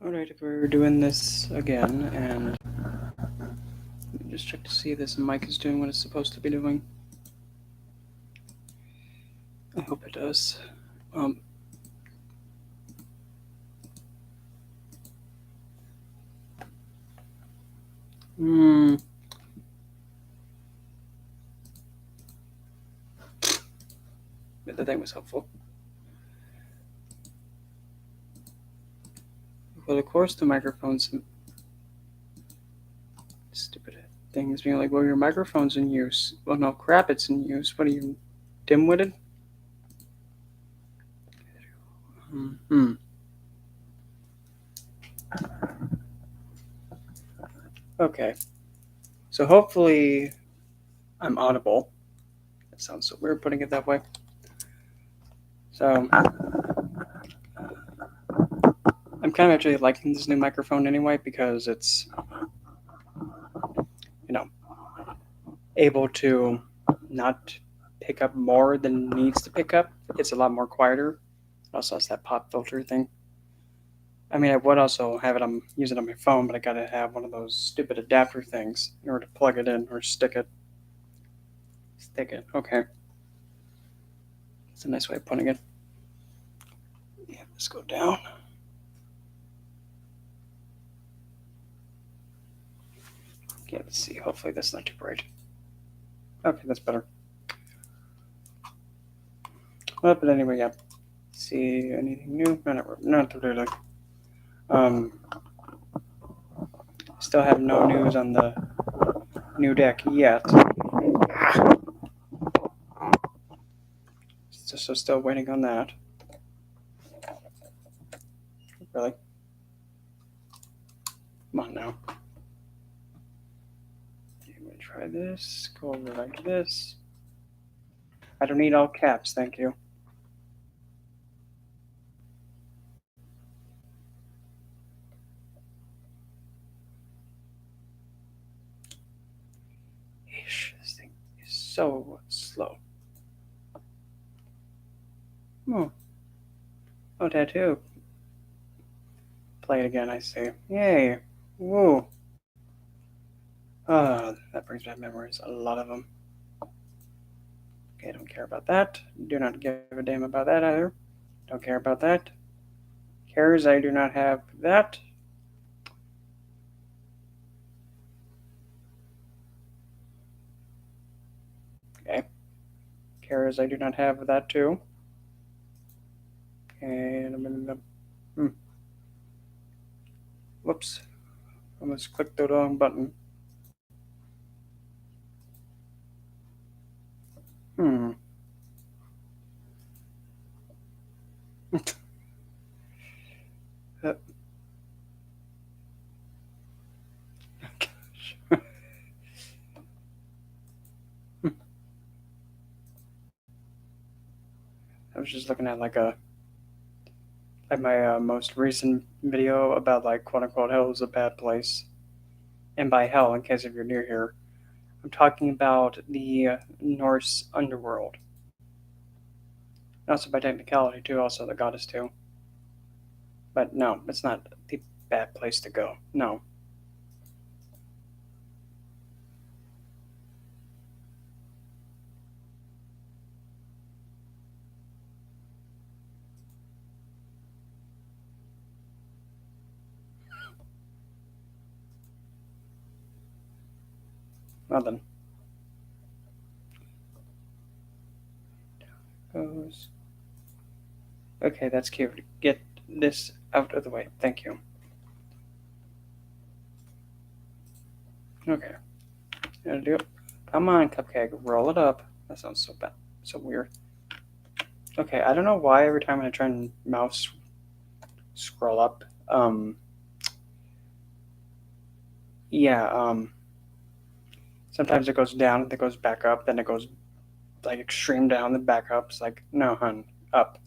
Alright, if we're doing this again, and just check to see if this mic is doing what it's supposed to be doing. I hope it does. But the thing was helpful. Well, of course, the microphone's stupid things being like, well, your microphone's in use. Well, no, crap, it's in use. What are you, dim-witted? Okay. So hopefully I'm audible. That sounds so weird putting it that way. So I'm kind of actually liking this new microphone anyway because it's, able to not pick up more than it needs to pick up. It's a lot more quieter. It also has that pop filter thing. I mean, I would also have it. I'm using it on my phone, but I gotta have one of those stupid adapter things in order to plug it in or stick it. Okay. That's a nice way of putting it. Yeah, let's go down. Okay, let's see. Hopefully that's not too bright. Okay, that's better. Well, but anyway, yeah. See anything new? No, not really. Still have no news on the new deck yet. So still waiting on that. Really? Come on now. I'm gonna try this. Go over like this. I don't need all caps, thank you. Ish, this thing is so slow. Oh, tattoo. Play it again, I see. Yay. Woo. That brings back memories. A lot of them. Okay, don't care about that. Do not give a damn about that either. Don't care about that. Cares, I do not have that. Okay. Cares, I do not have that too. And whoops. Almost clicked the wrong button. I was just looking at like my most recent video about like quote unquote hell is a bad place. And by hell, in case if you're near here, I'm talking about the Norse underworld. And also by technicality too, also the goddess too. But no, it's not the bad place to go. No. Well then. Goes. Okay, that's cute. Get this out of the way. Thank you. Okay. Gotta do it. Come on, cupcake. Roll it up. That sounds so bad. So weird. Okay, I don't know why every time I try and mouse scroll up, sometimes it goes down, then it goes back up, then it goes like extreme down, then back up. It's like, no, hun, up.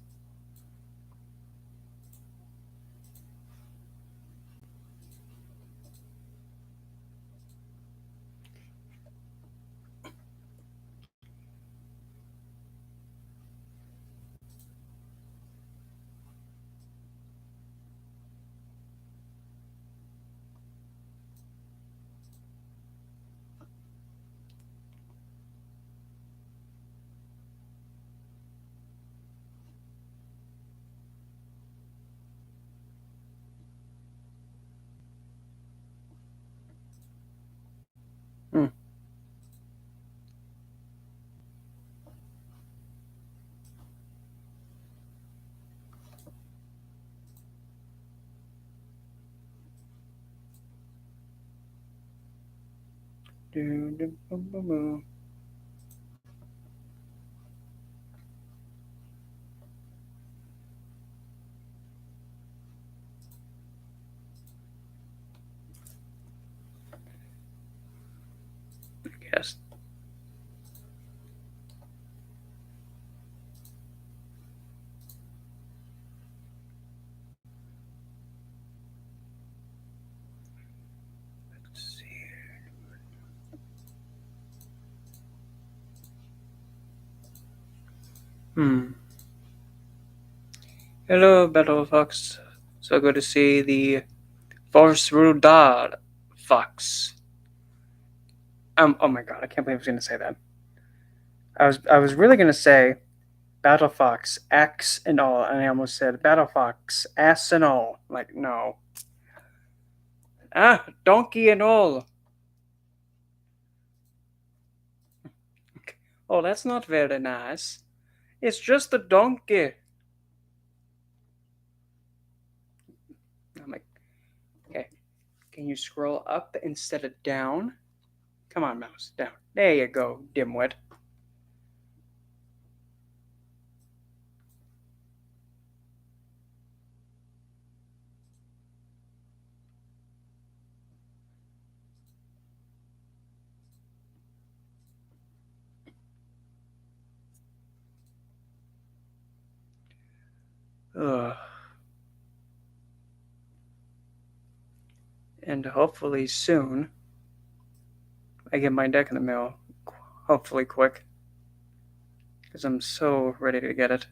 Yes. Let's see. Hello, Battle Fox. So good to see the Force Rudad Fox. Oh my god, I can't believe I was gonna say that. I was really gonna say Battle Fox X and all, and I almost said Battle Fox ass and all. Like no. Donkey and all. Oh, that's not very nice. It's just a donkey. I'm like, okay, can you scroll up instead of down? Come on, mouse, down. There you go, dimwit. Ugh. And hopefully soon I get my deck in the mail. Hopefully quick, because I'm so ready to get it.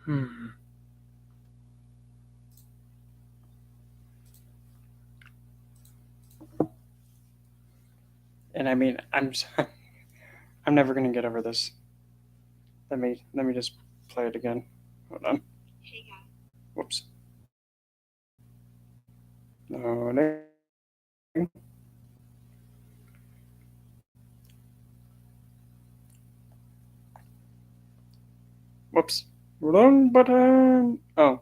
Hmm. And I mean, I'm never gonna get over this. Let me just play it again. Hold on. Whoops. No. Whoops. Wrong button. Oh.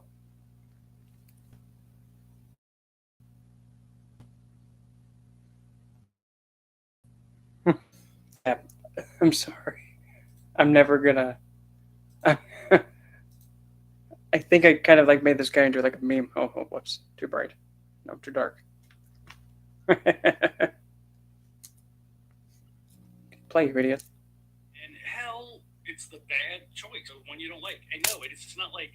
Yeah, I'm sorry. I'm never gonna. I think I kind of like made this guy into like a meme. Oh, whoops. Too bright. No, too dark. Play, you idiot. And hell, it's the bad choice of one you don't like. And no, it's not like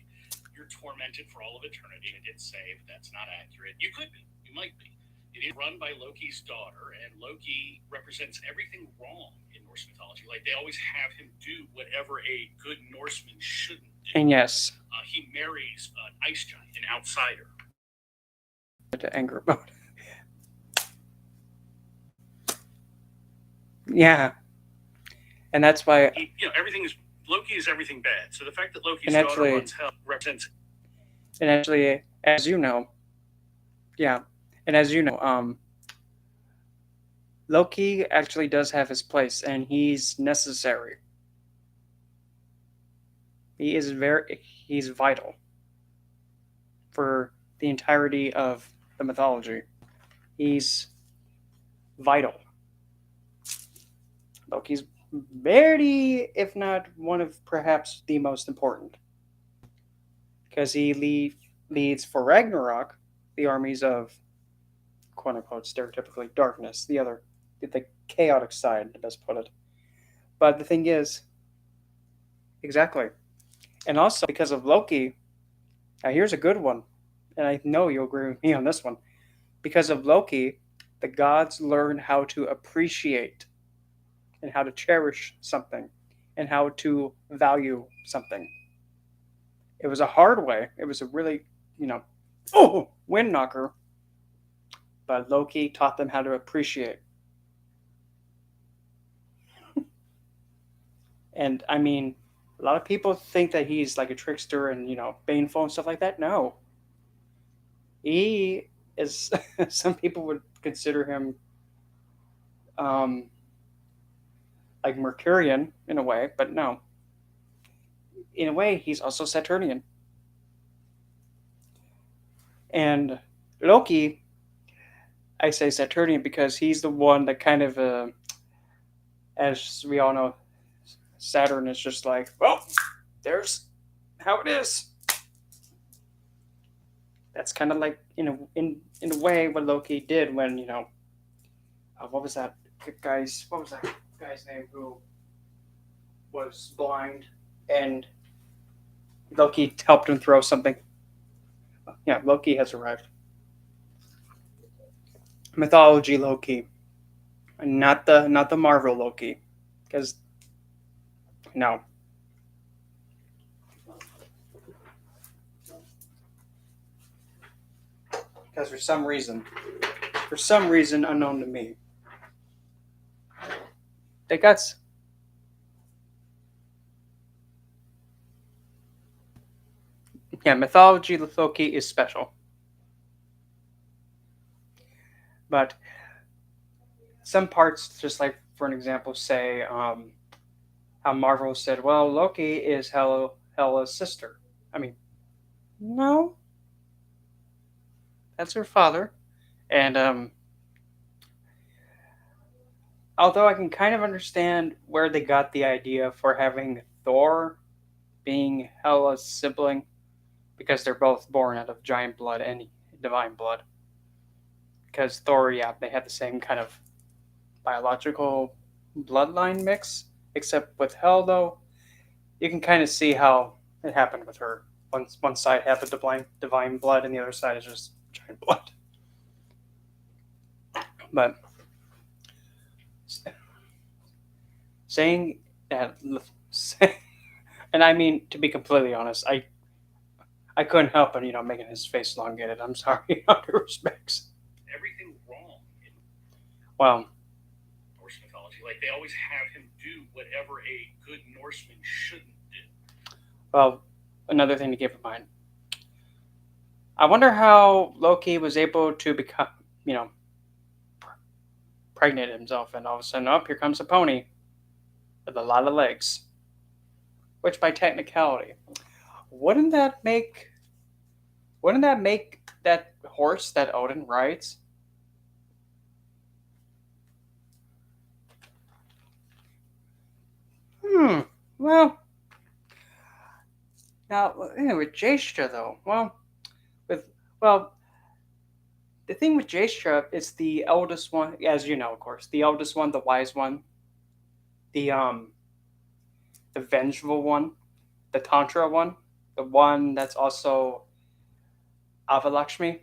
you're tormented for all of eternity. I did say, but that's not accurate. You could be. You might be. It is run by Loki's daughter, and Loki represents everything wrong in Norse mythology. Like, they always have him do whatever a good Norseman shouldn't do. And yes, He marries an ice giant, an outsider. to anger mode. Yeah, and that's why. Everything is Loki is everything bad. So the fact that Loki's And actually- daughter runs hell represents. And actually, as you know, yeah, and as you know, Loki actually does have his place, and he's necessary. He's vital for the entirety of the mythology. He's vital. Loki's barely, if not one of perhaps the most important, because he leads for Ragnarok the armies of quote unquote stereotypically darkness, the chaotic side, to best put it. But the thing is, exactly, and also because of Loki. Now here's a good one, and I know you'll agree with me on this one. Because of Loki, the gods learn how to appreciate and how to cherish something and how to value something. It was a hard way. It was a really, wind knocker. But Loki taught them how to appreciate. And I mean, a lot of people think that he's like a trickster and, baneful and stuff like that. No. He is, some people would consider him like Mercurian in a way, but no. in a way, he's also Saturnian. And Loki, I say Saturnian because he's the one that kind of, as we all know, Saturn is just like, well, there's how it is. That's kind of like in a way what Loki did when what was that guy's name who was blind and Loki helped him throw something. Yeah, Loki has arrived. Mythology Loki, not the Marvel Loki, because no, because for some reason unknown to me, they got yeah, mythology Loki is special, but some parts, just like for an example, say how Marvel said, well, Loki is Hela's sister. I mean, no, that's her father, and although I can kind of understand where they got the idea for having Thor being Hela's sibling, because they're both born out of giant blood and divine blood. Because Thor, yeah, they had the same kind of biological bloodline mix, except with Hel, though, you can kind of see how it happened with her. One side had the divine blood, and the other side is just giant blood. But saying that, and I mean to be completely honest, I couldn't help but making his face elongated. I'm sorry, in other respects. Everything wrong in Well, Norse mythology. Like they always have him do whatever a good Norseman shouldn't do. well, another thing to keep in mind. I wonder how Loki was able to become, you know, pregnant himself, and all of a sudden, up here comes a pony with a lot of legs. Which, by technicality, wouldn't that make wouldn't that make that horse that Odin rides? Hmm. Well, now with Jastra though, with well, the thing with Jastra is the eldest one, as you know, of course, the eldest one, the wise one, the vengeful one, the Tantra one, the one that's also Avalakshmi.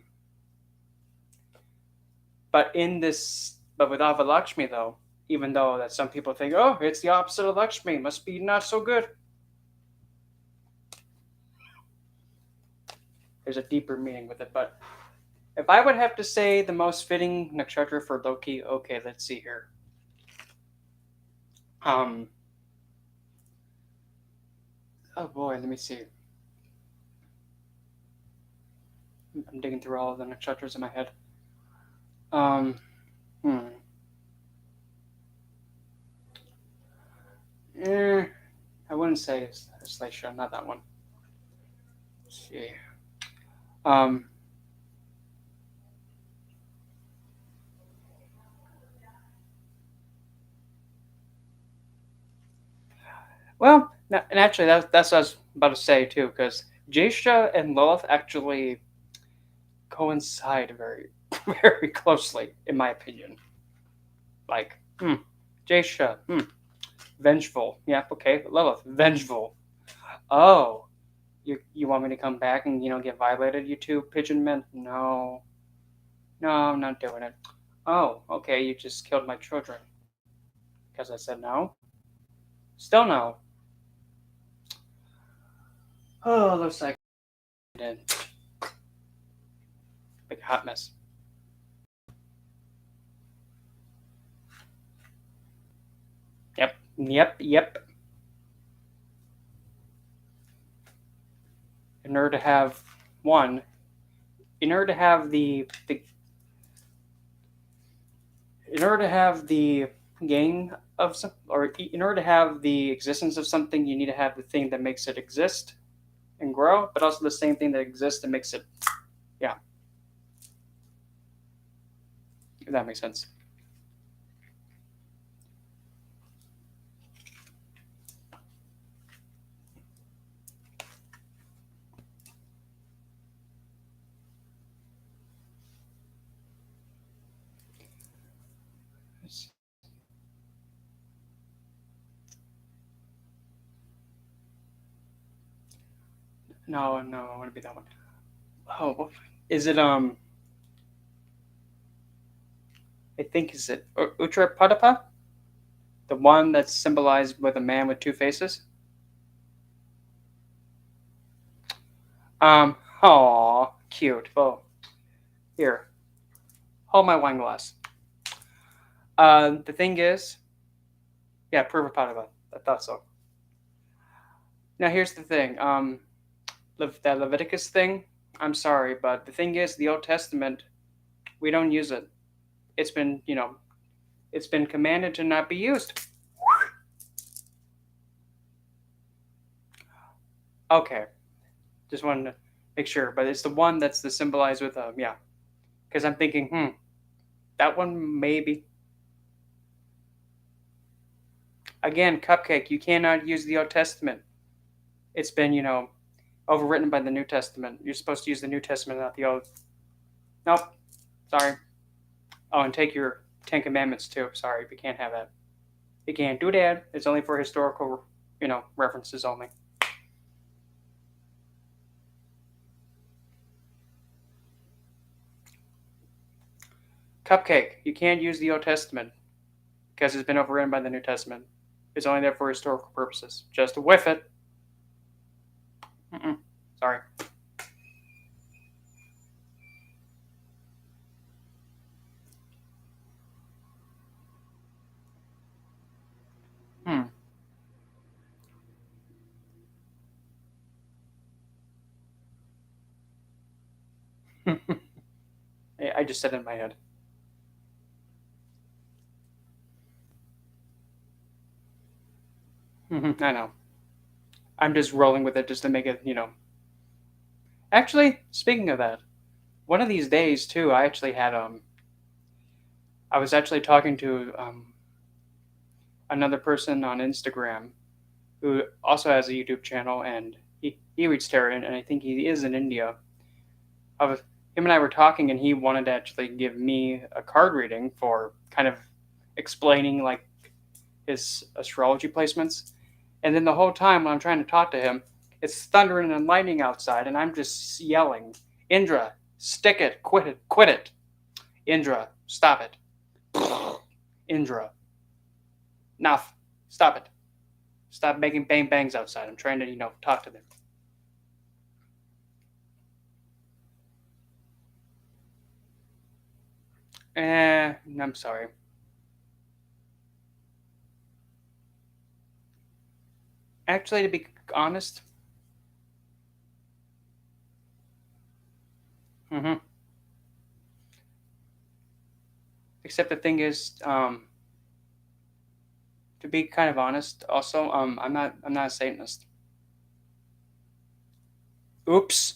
But with Avalakshmi though, even though that some people think, oh, it's the opposite of Lakshmi, must be not so good. There's a deeper meaning with it. But if I would have to say the most fitting nakshatra for Loki, okay, let's see here. Um. Oh boy, let me see. I'm digging through all of the nakshatras in my head. Um. Hmm. Eh, I wouldn't say Slaisha, not that one. Let's see. Um. Well, and actually, that's what I was about to say too, because Jaisha and Lilith actually coincide very, very closely, in my opinion. Like, Jaisha, vengeful. Yep, okay. Lilith, vengeful. Oh, you want me to come back and get violated, you two pigeon men? No, no, I'm not doing it. Oh, okay. You just killed my children because I said no. Still no. Oh, looks like I did. Big hot mess. Yep, yep, yep. In order to have one, in order to have the in order to have the gain of some, or in order to have the existence of something, you need to have the thing that makes it exist and grow, but also the same thing that exists and makes it, yeah, if that makes sense. No, no, I want to be that one. Oh, is it I think is it Uttarpadapa, the one that's symbolized with a man with two faces? Oh, cute. Oh, here, hold my wine glass. The thing is, yeah, Purvapadava. I thought so. Now here's the thing. That Leviticus thing. I'm sorry, but the thing is, the Old Testament, we don't use it. It's been, it's been commanded to not be used. Okay, just wanted to make sure, but it's the one that's the symbolized with yeah. Because I'm thinking, that one maybe. Again, Cupcake, you cannot use the Old Testament. It's been, overwritten by the New Testament. You're supposed to use the New Testament, not the Old. Nope. Sorry. Oh, and take your Ten Commandments too. Sorry, we can't have that. You can't do that. It's only for historical, references only. Cupcake, you can't use the Old Testament because it's been overwritten by the New Testament. It's only there for historical purposes. Just whiff it. Sorry. Hmm. I just said it in my head. I know. I'm just rolling with it just to make it. Actually, speaking of that, one of these days too, I actually had I was actually talking to another person on Instagram who also has a YouTube channel, and he reads tarot, and I think he is in India. I was Him and I were talking, and he wanted to actually give me a card reading for kind of explaining like his astrology placements. And then the whole time when I'm trying to talk to him, it's thundering and lightning outside, and I'm just yelling, "Indra, stick it, quit it, Indra, stop it, Indra, enough, stop it, stop making bang bangs outside. I'm trying to talk to them." I'm sorry. Actually, to be honest, mm-hmm. Except the thing is, to be kind of honest, also, I'm not a Satanist. Oops.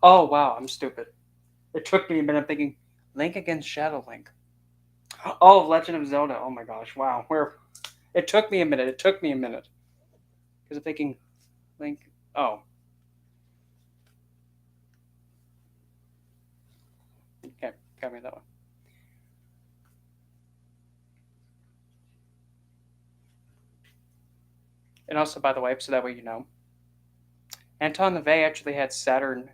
Oh wow, I'm stupid. It took me a minute thinking Link against Shadow Link. Oh, Legend of Zelda. Oh my gosh, wow. Where it took me a minute. It took me a minute because I'm thinking Link. Oh, okay, got me that one. And also, by the way, so that way you know, Anton LaVey actually had Saturn.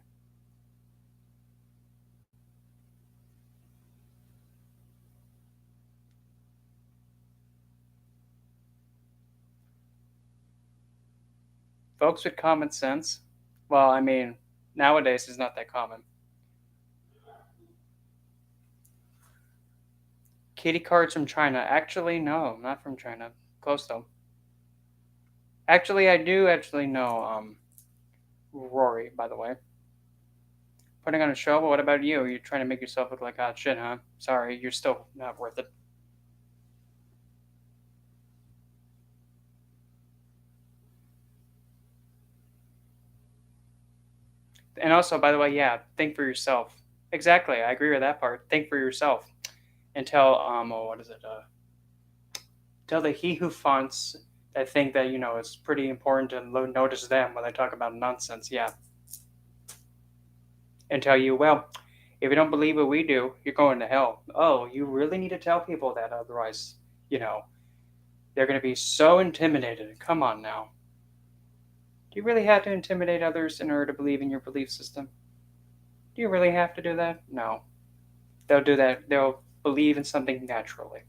Folks with common sense. Well, I mean, nowadays it's not that common. Kitty cards from China. Actually, no, not from China. Close though. Actually, I do actually know Rory, by the way. Putting on a show, but what about you? You're trying to make yourself look like hot shit, huh? Sorry, you're still not worth it. And also, by the way, yeah, think for yourself. Exactly, I agree with that part. Think for yourself. And tell oh, what is it? Tell the he who fonts that think that it's pretty important to notice them when they talk about nonsense. Yeah, and tell you, well, if you don't believe what we do, you're going to hell. Oh, you really need to tell people that, otherwise, you know, they're going to be so intimidated. Come on now. Do you really have to intimidate others in order to believe in your belief system? Do you really have to do that? No. They'll do that. They'll believe in something naturally.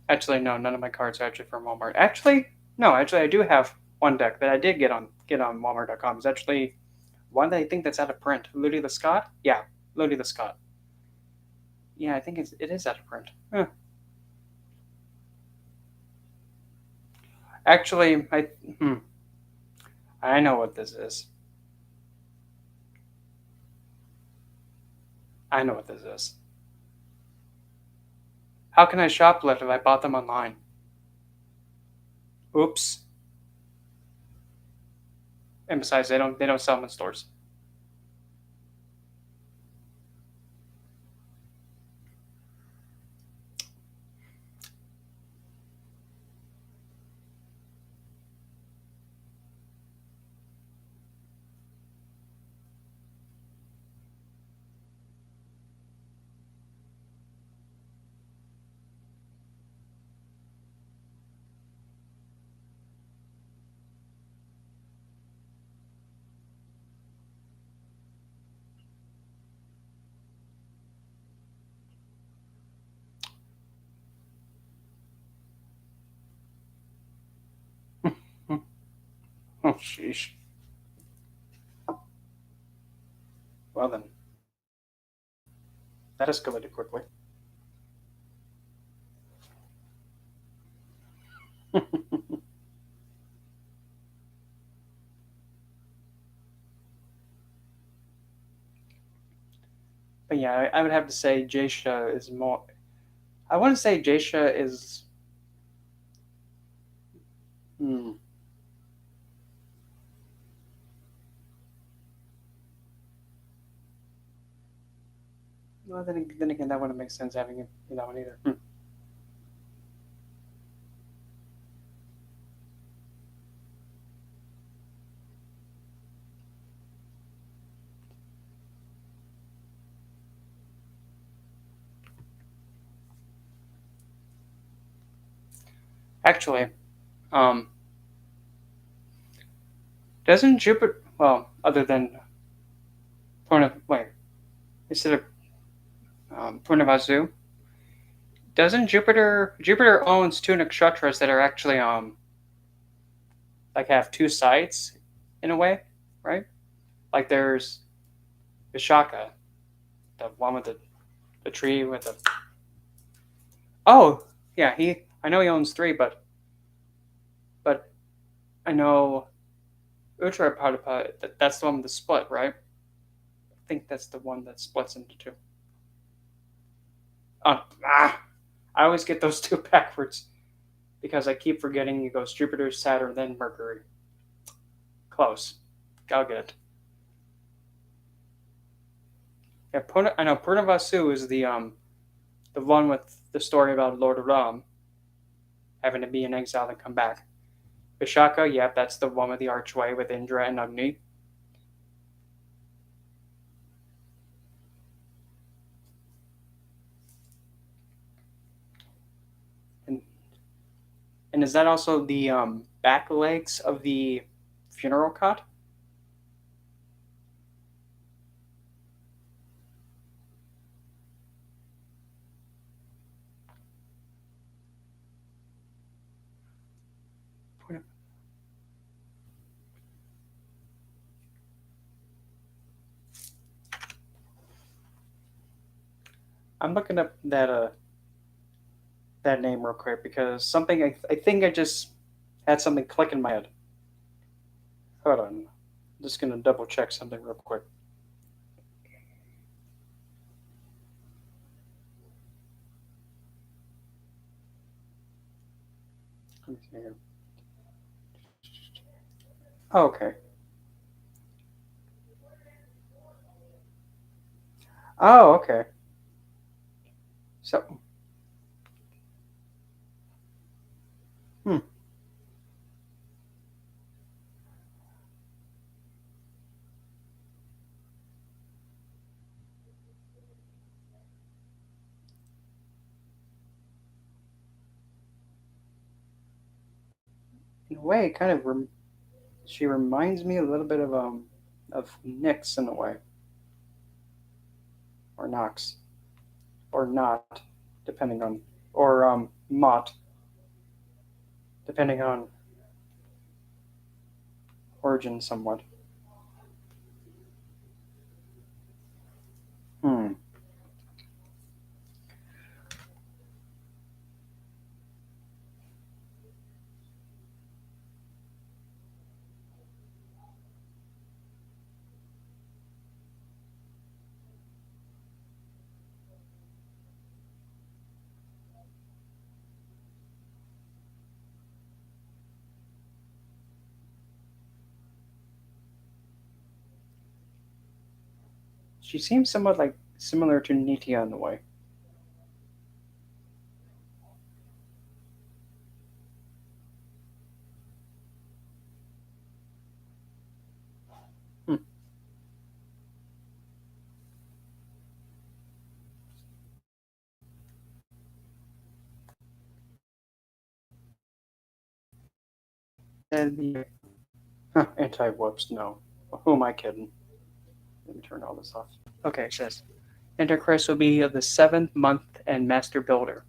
Actually, no, none of my cards are actually from Walmart. Actually, no, actually, I do have one deck that I did get on Walmart.com. It's actually one that I think that's out of print. Ludi the Scott? Yeah, Ludi the Scott. Yeah, I think it is out of print. Huh. Actually, I know what this is. I know what this is. How can I shoplift if I bought them online? Oops. And besides, they don't sell them in stores. Oh, sheesh. Well then, that escalated quickly. But yeah, I would have to say Jasha is more. I want to say Jasha is. Hmm. Well, then again, that wouldn't make sense having it in that one either. Actually, um, doesn't Jupiter? Well, other than wait, instead of Purnavasu, doesn't Jupiter owns two nakshatras that are actually like have two sides in a way, right? Like there's Vishaka, the one with the tree with the. Oh, yeah, I know he owns three, but I know Uttarapadipa. That's the one with the split, right? I think that's the one that splits into two. Oh, I always get those two backwards because I keep forgetting it goes Jupiter, Saturn, then Mercury. Close. I'll get it. Yeah, I know Purnavasu is the one with the story about Lord Ram having to be in exile and come back. Vishaka, yeah, that's the one with the archway with Indra and Agni. And and is that also the back legs of the funeral cot? I'm looking up that name real quick because something I think I just had something click in my head. Hold on, I'm just gonna double check something real quick. Let me see here. Oh, okay. Oh, okay. So, hmm. In a way, it kind of she reminds me a little bit of Nyx in a way, or Nox, or not, depending on, or Mott, depending on origin somewhat. Hmm. She seems somewhat like similar to Nitya in a way. Hmm. And the anti-whoops. No, who am I kidding? Let me turn all this off. Okay, it says Antichrist will be of the seventh month and master builder.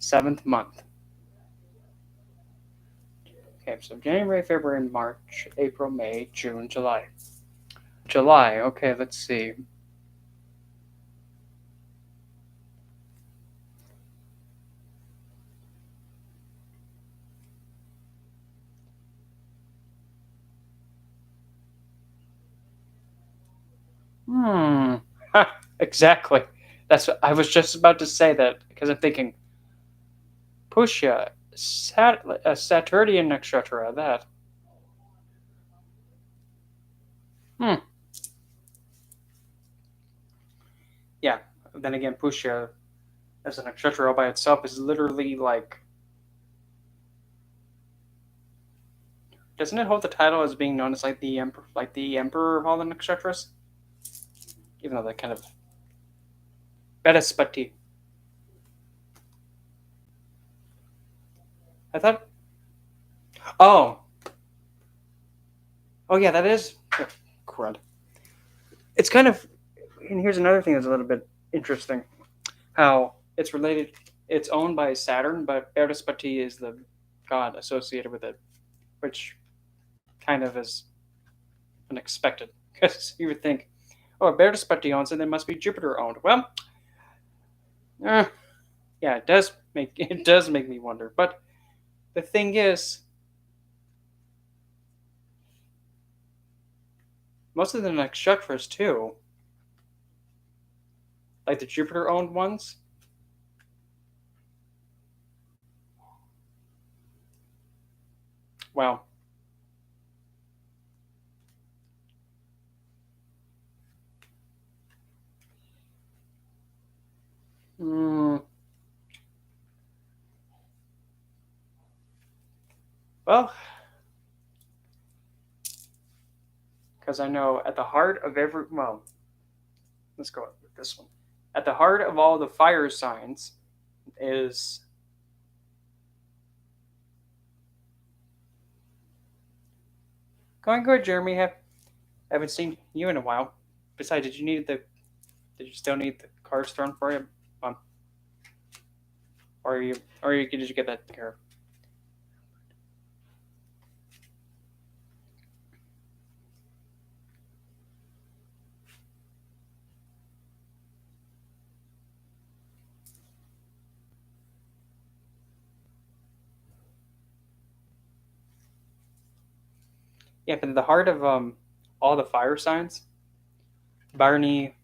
Seventh month. Okay, so January, February, March, April, May, June, July. July. Okay, let's see. Hmm. Exactly. That's what I was just about to say that because I'm thinking Pushya, Saturnian Nakshatra. That. Hmm. Yeah. Then again, Pushya as a nakshatra all by itself is literally like. Doesn't it hold the title as being known as like the emperor of all the nakshatras? Even though that kind of Betaspati. I thought. Oh. Oh yeah, that is. Crud. It's kind of. And here's another thing that's a little bit interesting. How it's related. It's owned by Saturn, but Betaspati is the god associated with it, which kind of is unexpected because you would think, oh, if Betaspati owns it, then it must be Jupiter owned. Well, eh, yeah, it does make me wonder. But the thing is, most of the nakshatras too, like the Jupiter owned ones, well, mm, well, because I know at the heart of every well, let's go with this one. At the heart of all the fire signs is going good, Jeremy. Haven't seen you in a while. Besides, did you still need the cards thrown for you? Um, did you get that taken care of? Yeah, but the heart of all the fire signs, Barney,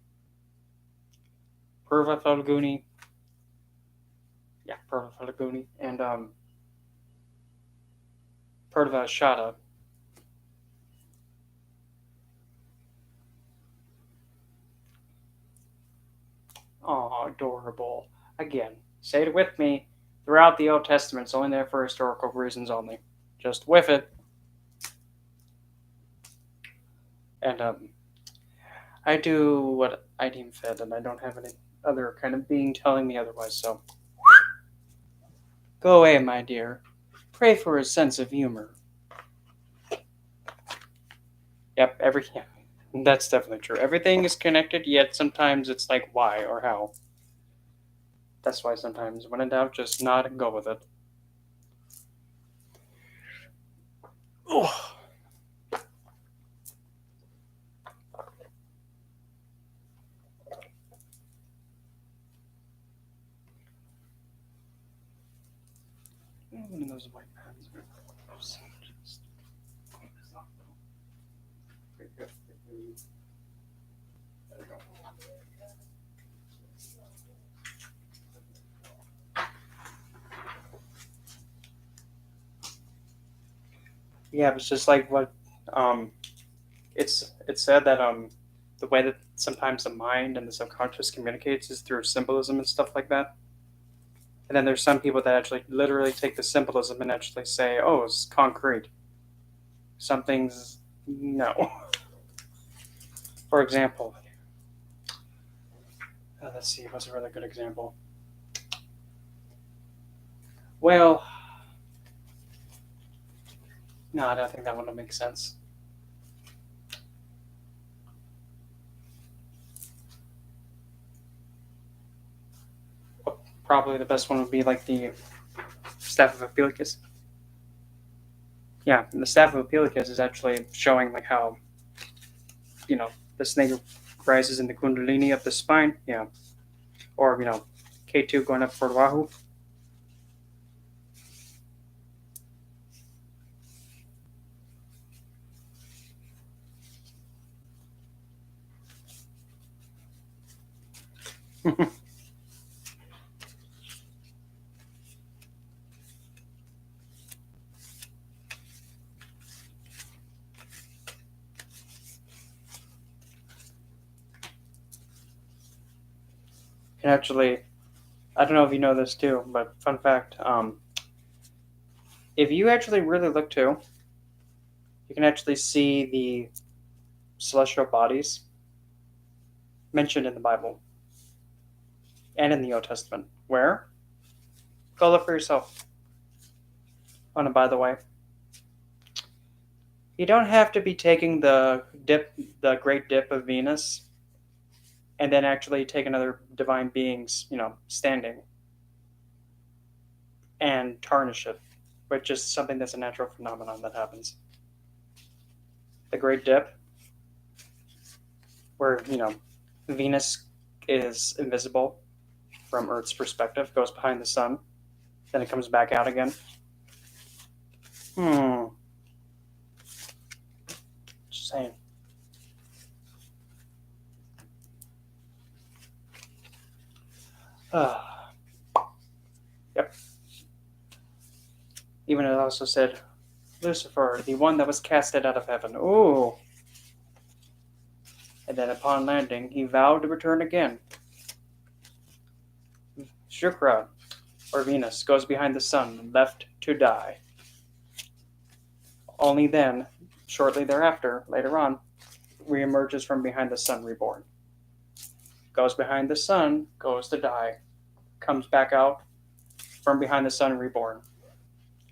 Purva Falguni, Purva Falguni, and Purva Shada. Oh, adorable. Again, say it with me. Throughout the Old Testament, it's only there for historical reasons only. Just with it. And I do what I deem fit, and I don't have any other kind of being telling me otherwise, so. Go away, my dear. Pray for a sense of humor. Yep, that's definitely true. Everything is connected, yet sometimes it's like why or how. That's why sometimes when in doubt, just nod and go with it. Oh. One of those white pens. Yeah, it's just like what it's said that the way that sometimes the mind and the subconscious communicates is through symbolism and stuff like that. And then there's some people that actually literally take the symbolism and actually say, "Oh, it's concrete." Something's no. For example, let's see, what's a really good example? Well, no, I don't think that one will make sense. Probably the best one would be like the staff of Apellicus. Yeah, the staff of Apellicus is actually showing like how, you know, the snake rises in the kundalini up the spine. Yeah, or K2 going up for Rahu. And actually, I don't know if you know this too, but fun fact: if you actually really look too, you can actually see the celestial bodies mentioned in the Bible and in the Old Testament. Where? Go look for yourself. Oh, and by the way, you don't have to be taking the great dip of Venus, and then actually take another divine being's, standing and tarnish it, which is something that's a natural phenomenon that happens. The great dip, where Venus is invisible from Earth's perspective, goes behind the sun, then it comes back out again. Just saying. Yep. Even it also said, Lucifer, the one that was casted out of heaven. Ooh. And then upon landing, he vowed to return again. Shukra, or Venus, goes behind the sun, left to die. Only then, shortly thereafter, later on, reemerges from behind the sun reborn. Goes behind the sun, goes to die. Comes back out from behind the sun reborn.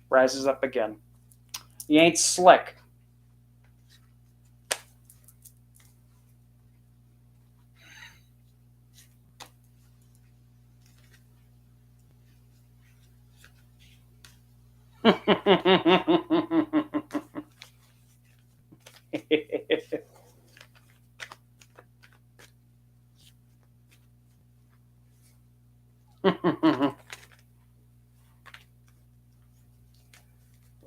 Rises up again. You ain't slick.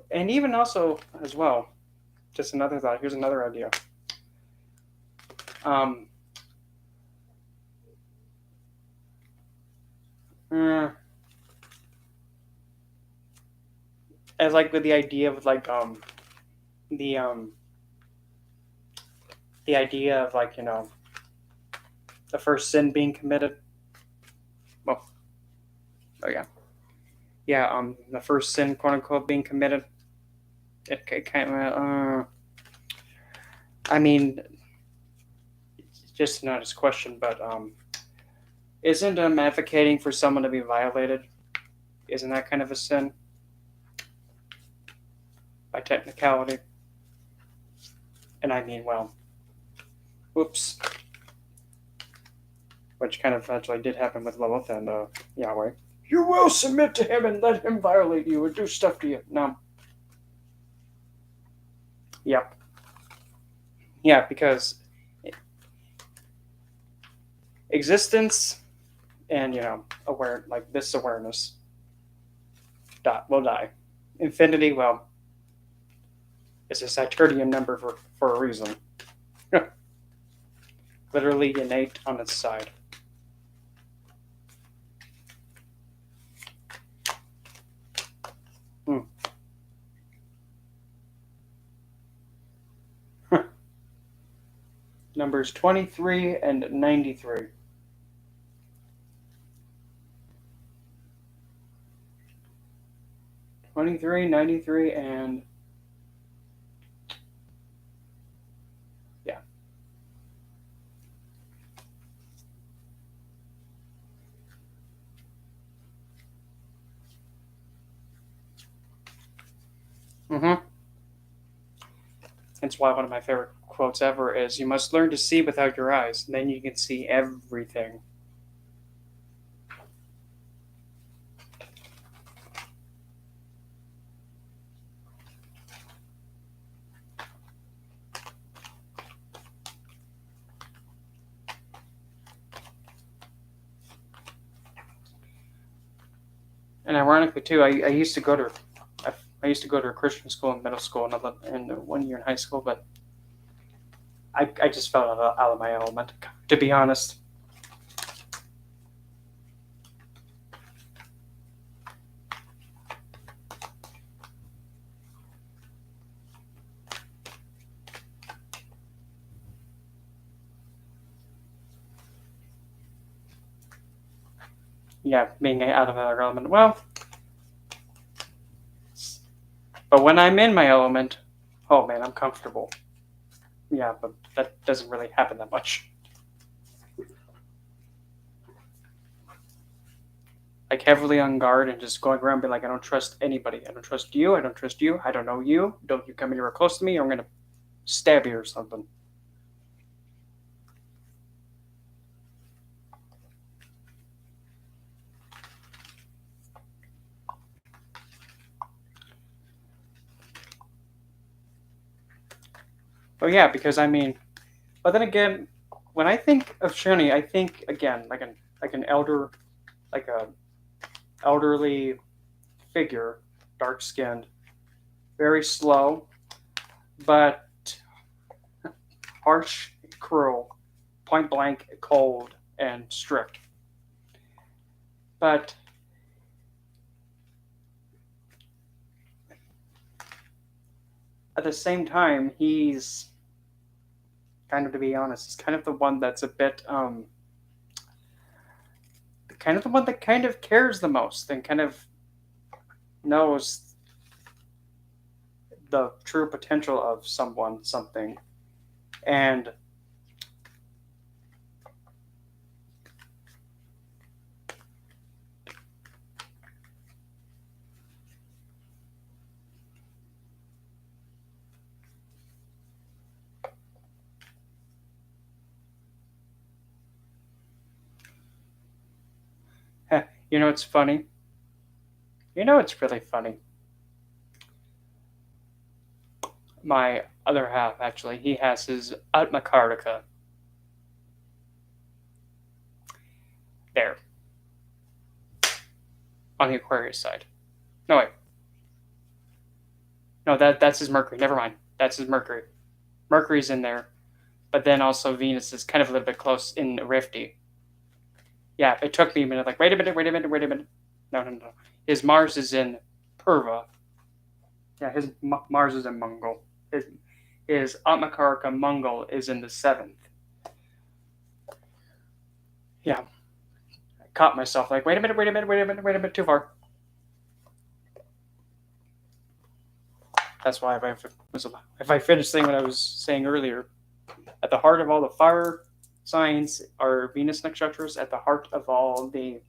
And even also, as well, just another thought. Here's another idea. As like with the idea of like the the idea of like the first sin being committed. Well, oh yeah, the first sin, quote unquote, being committed. It kind of I mean, it's just not his question, but isn't advocating for someone to be violated? Isn't that kind of a sin by technicality? And I mean, well, whoops. Which kind of actually did happen with Lilith and Yahweh. You will submit to him and let him violate you or do stuff to you. No. Yep. Yeah, because existence and like this awareness will die. Infinity, well, it's a Saturnian number for a reason. Literally innate on its side. Numbers 23 and 93. 23, 93, and yeah. That's why one of my favorite quotes ever is, "You must learn to see without your eyes, and then you can see everything." And ironically, too, I used to go to I used to go to a Christian school in middle school and 1 year in high school, but I just felt out of my element, to be honest. Yeah, being out of our element. Well, but when I'm in my element, oh man, I'm comfortable. Yeah, but that doesn't really happen that much. Like heavily on guard and just going around being like, I don't trust anybody. I don't trust you. I don't trust you. I don't know you. Don't you come anywhere close to me or I'm going to stab you or something. Oh yeah, because I mean, but then again, when I think of Shani, I think again like an elderly figure, dark skinned, very slow, but harsh, cruel, point blank, cold, and strict. But at the same time, he's kind of, to be honest, he's kind of the one that's a bit kind of the one that kind of cares the most and kind of knows the true potential of something. And it's funny. It's really funny. My other half, actually, he has his Atma Kartika there on the Aquarius side. No, wait. No, that's his Mercury. Never mind. That's his Mercury. Mercury's in there, but then also Venus is kind of a little bit close in Rifty. Yeah, it took me a minute. Like, wait a minute. No. His Mars is in Purva. Yeah, his Mars is in Mongol. His Atmakaraka Mongol is in the 7th. Yeah, I caught myself. Like, wait a minute, too far. That's why if I finished saying what I was saying earlier, at the heart of all the fire signs are Venus nakshatras. At the heart of all the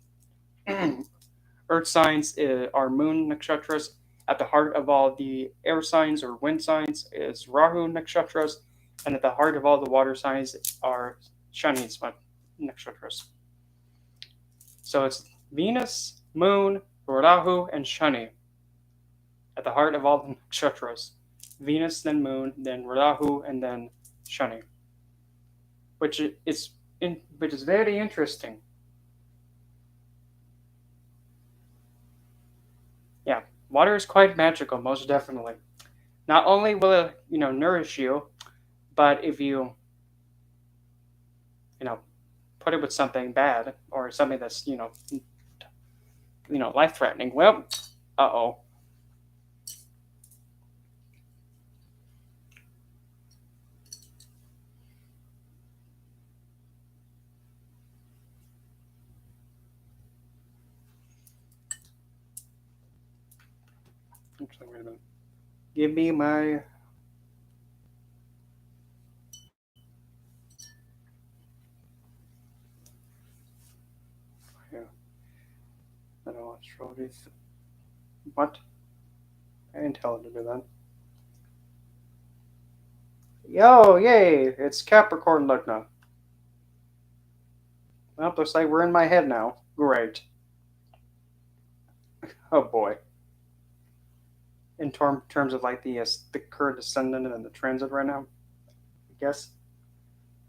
earth signs are moon nakshatras. At the heart of all the air signs or wind signs is Rahu nakshatras. And at the heart of all the water signs are Shani nakshatras. So it's Venus, Moon, Rahu, and Shani. At the heart of all the nakshatras. Venus, then Moon, then Rahu, and then Shani. Which is very interesting. Yeah, water is quite magical, most definitely. Not only will it, nourish you, but if you, put it with something bad or something that's, life-threatening, well, uh-oh. Actually, wait a minute. Give me my... Yeah. I don't know, astrology. What? I didn't tell it to do that. Yo, yay! It's Capricorn Lugna. Well, looks like we're in my head now. Great. Oh boy. In terms of like the current ascendant and the transit right now, I guess.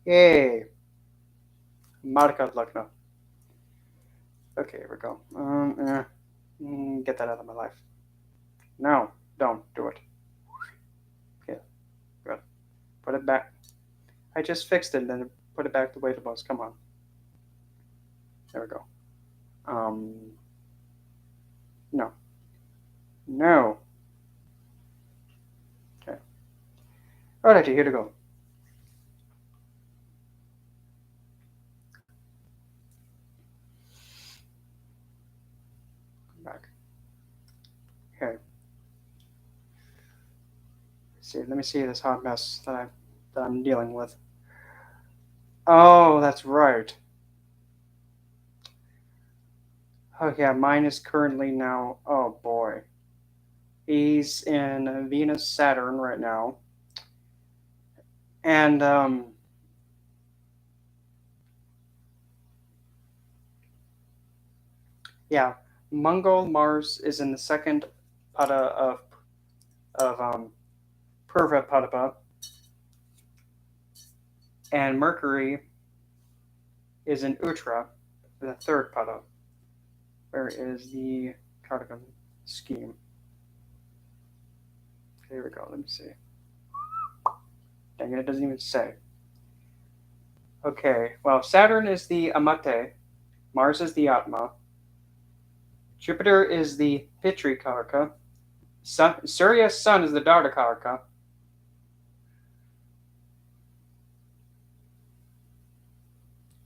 Yay. Marika Lugna. Okay, here we go. Get that out of my life. No, don't do it. Okay, good. Put it back. I just fixed it and then put it back the way it was. Come on. There we go. No. No. Okay. Alrighty, here to go. Come back. Okay. Let me see this hot mess that I'm dealing with. Oh, that's right. Oh yeah, mine is currently now. Oh boy. He's in Venus Saturn right now. And yeah, Mongol Mars is in the second pada of Purva Padapa, and Mercury is in Uttara, the third pada. Where is the cardigan scheme? Here we go. Let me see. Dang it, it doesn't even say. Okay, well, Saturn is the Amate, Mars is the Atma, Jupiter is the Pitri Karaka, Surya's sun is the Dharta Karaka,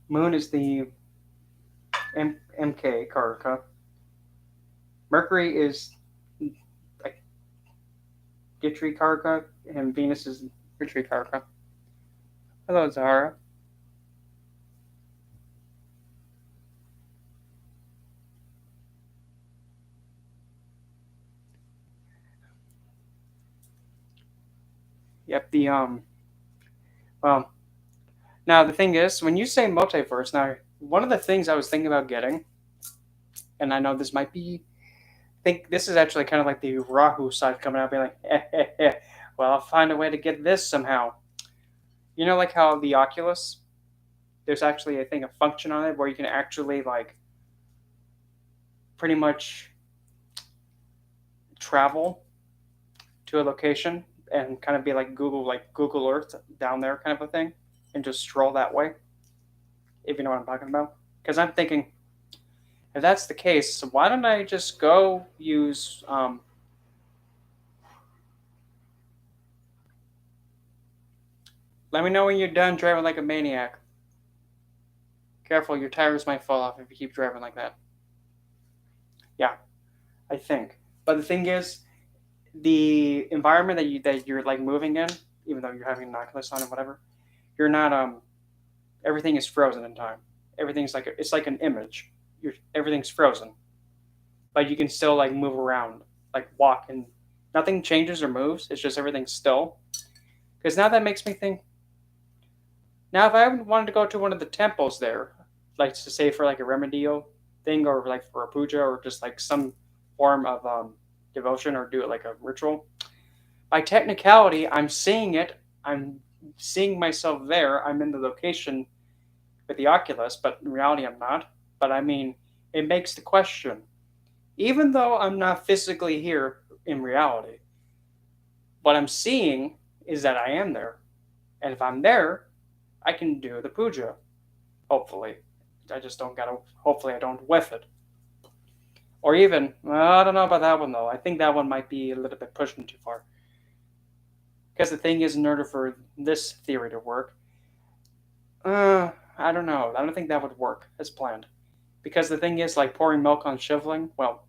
Moon is the MK Karaka, Mercury is like Gitri Karaka, and Venus is Pitri Karaka. Hello, Zahara. Yep, well, now the thing is, when you say multiverse, now one of the things I was thinking about getting, and I know this might be, I think this is actually kind of like the Rahu side coming out, being like, well, I'll find a way to get this somehow. You know, like how the Oculus, there's actually, I think, a function on it where you can actually, like, pretty much travel to a location and kind of be like Google Earth down there kind of a thing, and just stroll that way, if you know what I'm talking about. Because I'm thinking, if that's the case, why don't I just go use let me know when you're done driving like a maniac. Careful, your tires might fall off if you keep driving like that. Yeah, I think. But the thing is, the environment that you're like moving in, even though you're having an Oculus on and whatever, you're not everything is frozen in time. Everything's like it's like an image. Everything's frozen, but you can still like move around, like walk, and nothing changes or moves. It's just everything's still. Because now that makes me think. Now, if I wanted to go to one of the temples there, like to say for like a remedial thing, or like for a puja, or just like some form of devotion, or do it like a ritual, by technicality, I'm seeing it. I'm seeing myself there. I'm in the location with the Oculus, but in reality, I'm not. But I mean, it makes the question. Even though I'm not physically here in reality, what I'm seeing is that I am there. And if I'm there, I can do the puja. Hopefully. I just don't gotta, hopefully, I don't whiff it. Or even, well, I don't know about that one though. I think that one might be a little bit pushing too far. Because the thing is, in order for this theory to work, I don't know. I don't think that would work as planned. Because the thing is, like pouring milk on shivling, well,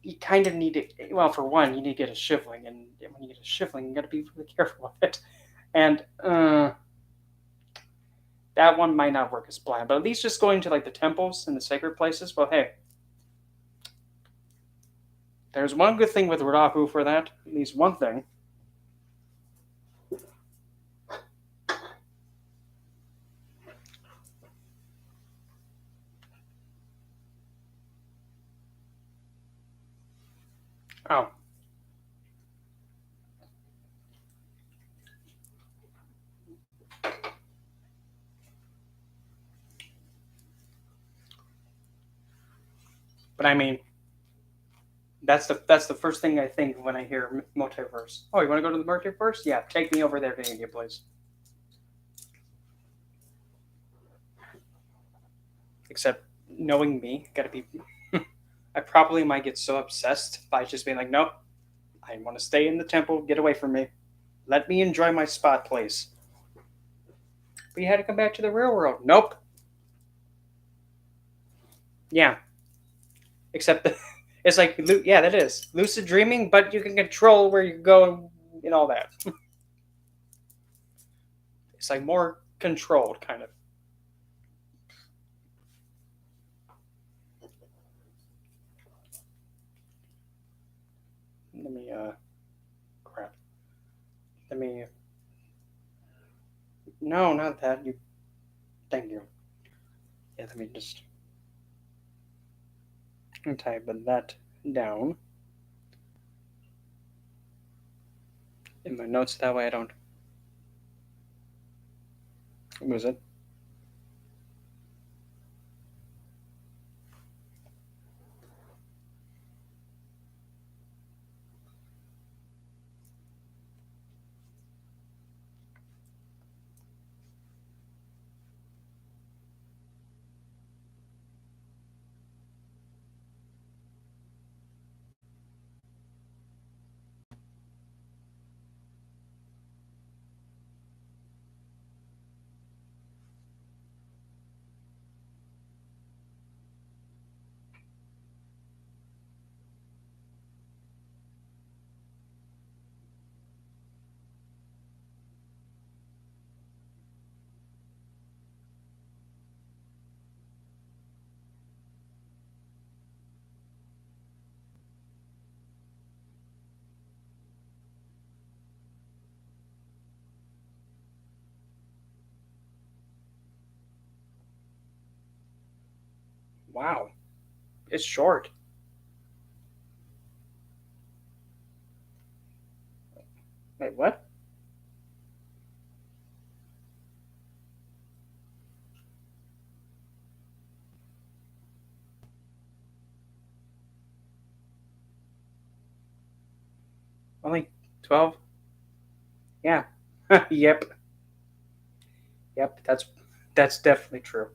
you kind of need it. Well, for one, you need to get a shivling, and when you get a shivling, you got to be really careful with it. And that one might not work as planned. But at least just going to like the temples and the sacred places. Well, hey, there's one good thing with Rahu for that. At least one thing. Oh, but I mean, that's the first thing I think when I hear multiverse. Oh, you want to go to the multiverse? Yeah, take me over there to India, please. Except knowing me, gotta be. I probably might get so obsessed by just being like, nope, I want to stay in the temple. Get away from me. Let me enjoy my spot, please. But you had to come back to the real world. Nope. Yeah. Except it's like, yeah, that is lucid dreaming, but you can control where you go and all that. It's like more controlled, kind of. Let me crap. Let me no, not that. You thank you. Yeah, let me just type that down in my notes. That way I don't lose it. Wow, it's short. Wait, what? Only 12? Yeah. Yep. Yep. That's definitely true.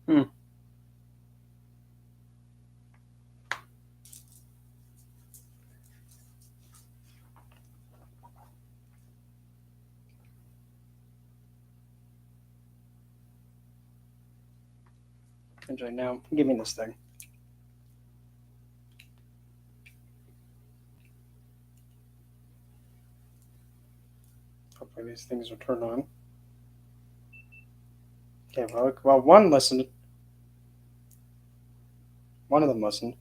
Hmm. Enjoy now. Give me this thing. Hopefully these things will turn on. Okay, well, one listened. One of them listened.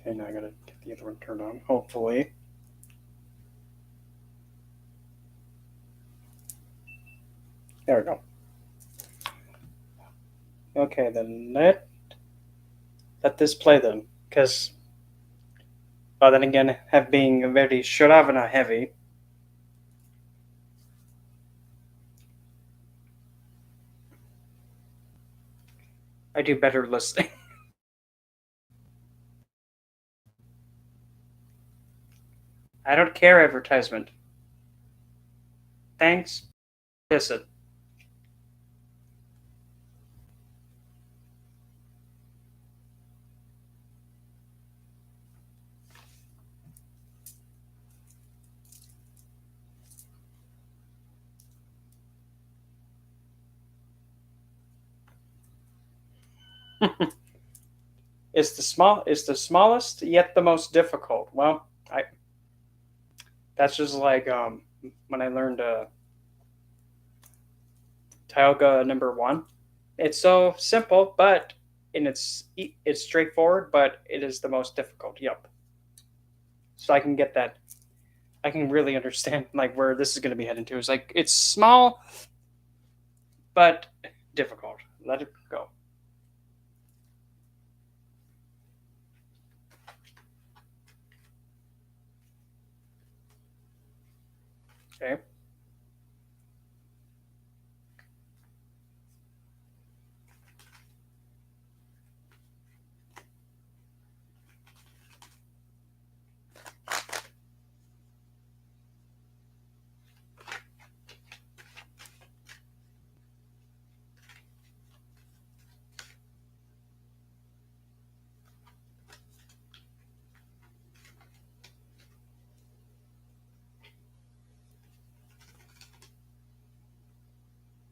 Okay, now I gotta get the other one turned on. Hopefully. There we go. Okay, then let this play then, because then again, have being very Shravana heavy, I do better listening. I don't care advertisement. Thanks. Listen. It's the smallest yet the most difficult. Well, I that's just like when I learned Tioga number one. It's so simple, but and it's straightforward, but it is the most difficult. Yep. So I can get that. I can really understand like where this is going to be heading to. It's like it's small but difficult. Let it go. Okay.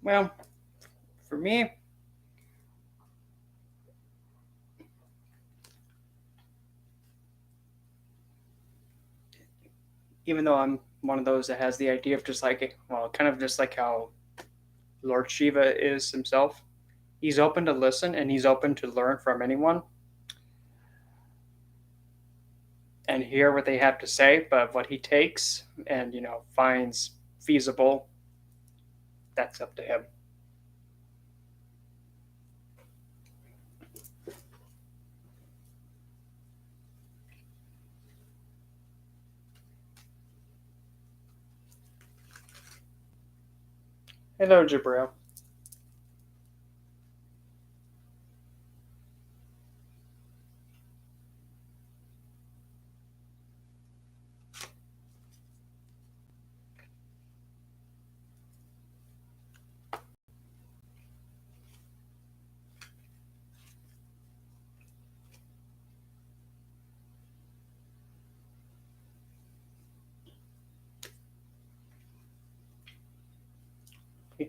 Well, for me, even though I'm one of those that has the idea of just like, well, kind of just like how Lord Shiva is himself, he's open to listen and he's open to learn from anyone and hear what they have to say, but what he takes and, finds feasible, that's up to him. Hello, Jabril.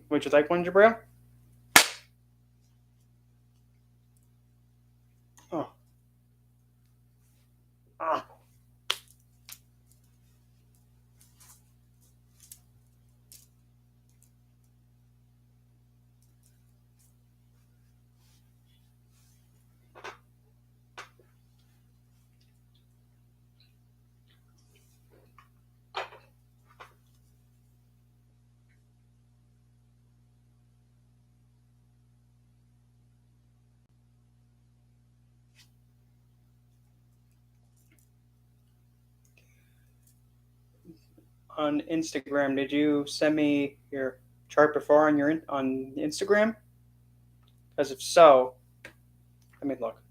Would you like one, Jabril? on Instagram. Did you send me your chart before on on Instagram? Because if so, let me look.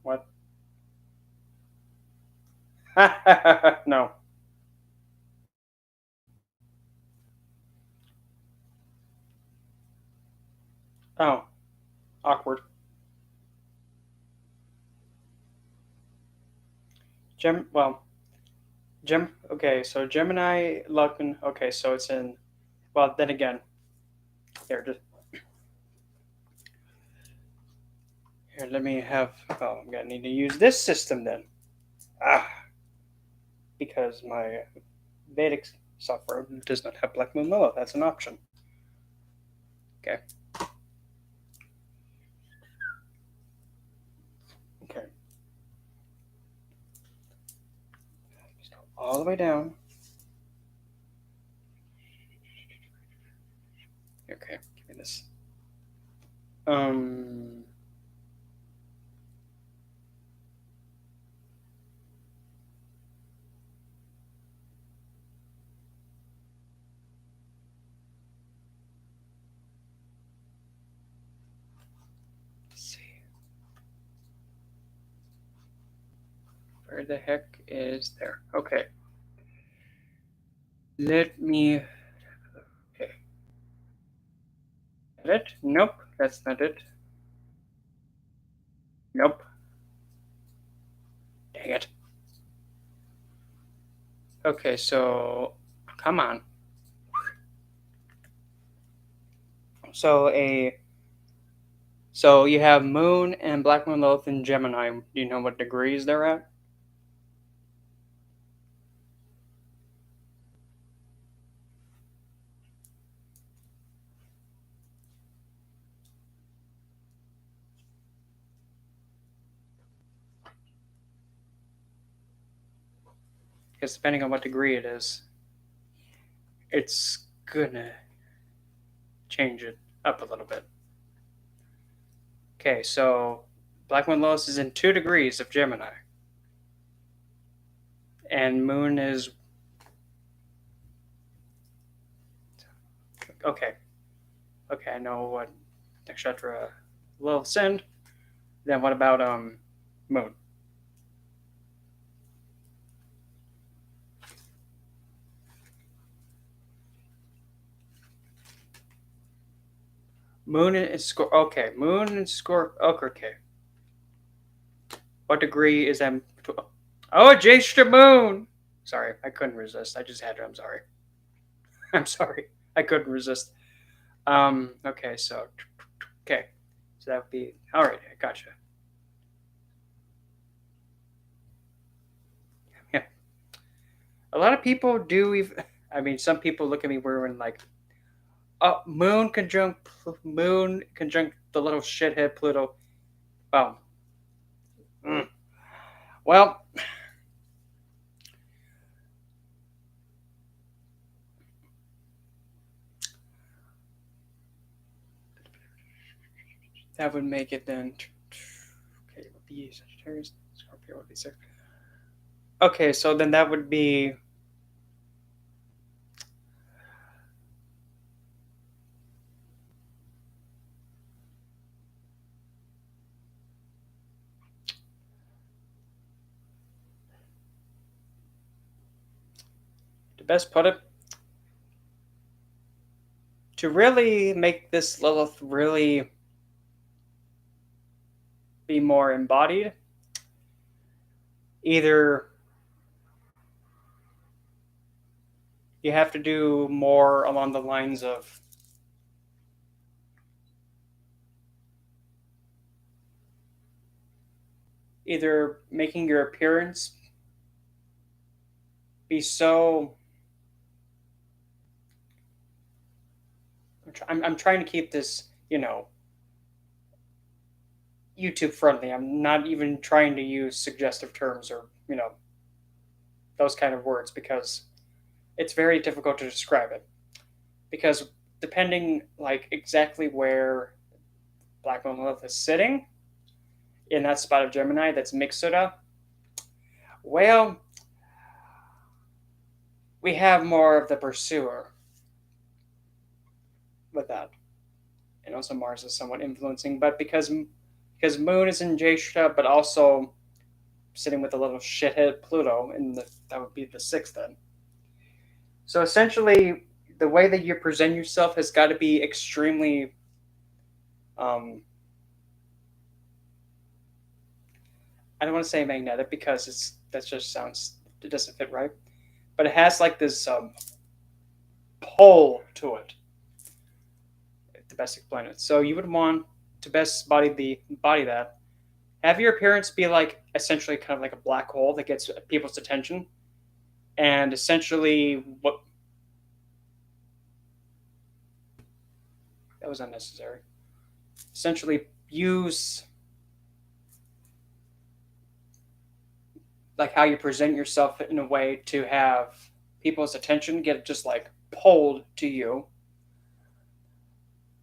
What? No. Oh, awkward. Well, Okay, so Gemini, Lucan. Okay, so it's in. Well, then again, here, just here. Let me have. Oh, I'm gonna need to use this system then. Ah, because my Vedic software does not have Black Moon Lilith. That's an option. Okay. Okay. Just go all the way down. Okay, give me this. Um. Let's see. Where the heck is there? Okay. Let me. Okay. It? Nope. That's not it. Nope. Dang it. Okay, so come on. So a so you have Moon and Black Moon Lilith in Gemini. Do you know what degrees they're at? Because depending on what degree it is, it's gonna change it up a little bit. Okay, so Black Moon Lilith is in 2 degrees of Gemini, and Moon is okay. Okay, I know what nakshatra Lilith's in. Then what about Moon? Moon is score. Okay, Moon and score. Okay. What degree is that? Oh, Jester Moon. Sorry, I couldn't resist. I just had to. I'm sorry. I'm sorry. I couldn't resist. Okay. So. Okay. So that would be all right. I gotcha. Yeah. A lot of people do. I mean, some people look at me weird when like, oh, Moon conjunct the little shithead Pluto. Oh. Mm. Well, that would make it then. Okay, it would be Sagittarius. Scorpio would be 6. Okay, so then that would be to best put it, to really make this Lilith really be more embodied, either you have to do more along the lines of either making your appearance be so. I'm trying to keep this, YouTube friendly. I'm not even trying to use suggestive terms or, those kind of words because it's very difficult to describe it. Because depending like exactly where Black Moon Lilith is sitting in that spot of Gemini that's Mixoda, well, we have more of the pursuer with that. And also Mars is somewhat influencing, but because Moon is in Jeshta, but also sitting with a little shithead Pluto, that would be the sixth then. So essentially, the way that you present yourself has got to be extremely. Um, I don't want to say magnetic because that just sounds it doesn't fit right, but it has like this pull to it. The best explain it. So you would want to best body that. Have your appearance be like essentially kind of like a black hole that gets people's attention, and essentially what that was unnecessary. Essentially use like how you present yourself in a way to have people's attention get just like pulled to you.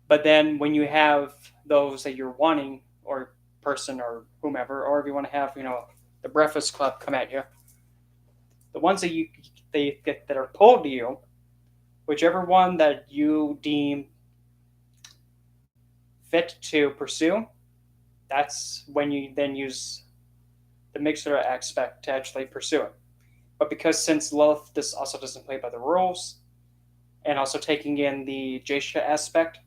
But then when you have those that you're wanting or person or whomever, or if you want to have, the Breakfast Club come at you, the ones they get that are pulled to you, whichever one that you deem fit to pursue, that's when you then use the mixer aspect to actually pursue it. But because since Lilith this also doesn't play by the rules, and also taking in the Jasha aspect,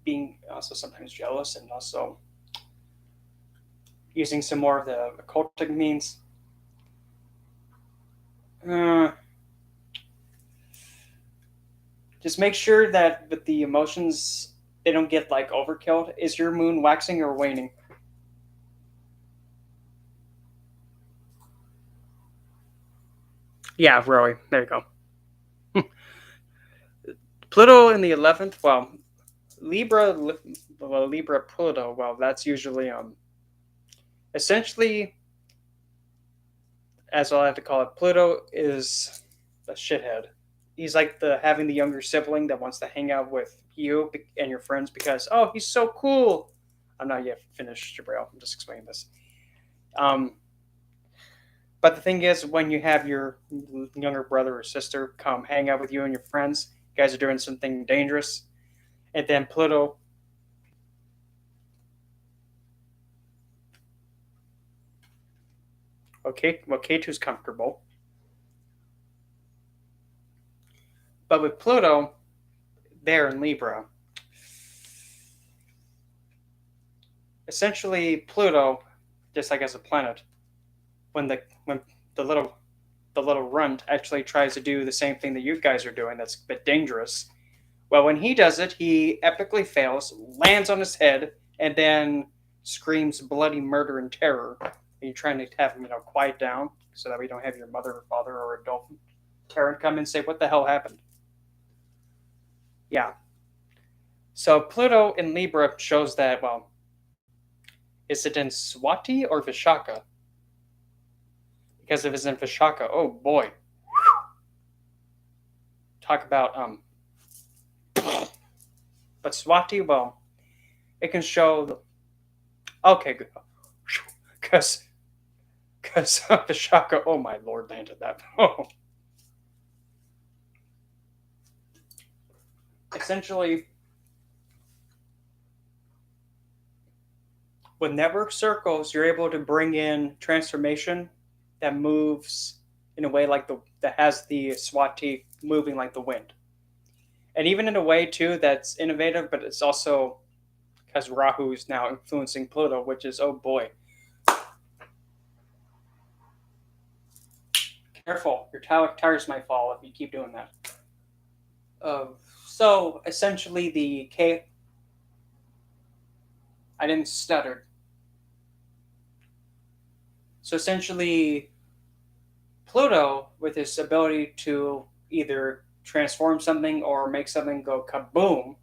being also sometimes jealous, and also using some more of the occultic means. Uh, just make sure that with the emotions, they don't get like overkilled. Is your moon waxing or waning? Yeah, really. There you go. Pluto in the 11th. Well, Libra Pluto. Well, that's usually essentially, as I have to call it, Pluto is a shithead. He's like the having the younger sibling that wants to hang out with you and your friends because he's so cool. I'm not yet finished, Jabril. I'm just explaining this. Um, but the thing is, when you have your younger brother or sister come hang out with you and your friends, you guys are doing something dangerous, and then Pluto. Okay, well, K2's comfortable, but with Pluto there in Libra, essentially Pluto, just like as a planet, when the little runt actually tries to do the same thing that you guys are doing, that's a bit dangerous. Well, when he does it, he epically fails, lands on his head, and then screams bloody murder and terror. Are you trying to have him, quiet down so that we don't have your mother or father or a dolphin Karen come and say, "What the hell happened?" Yeah. So Pluto in Libra shows that. Well, is it in Swati or Vishaka? Because if it's in Vishaka, oh boy, talk about But Swati, well, it can show. Okay, good. Because Vishaka, oh my lord, landed that. Oh. Essentially, with network circles, you're able to bring in transformation that moves in a way like that has the Swati moving like the wind, and even in a way too that's innovative, but it's also because Rahu is now influencing Pluto, which is oh boy. Careful, your tires might fall if you keep doing that. Uh, so essentially, the K. I didn't stutter. So essentially, Pluto, with his ability to either transform something or make something go kaboom,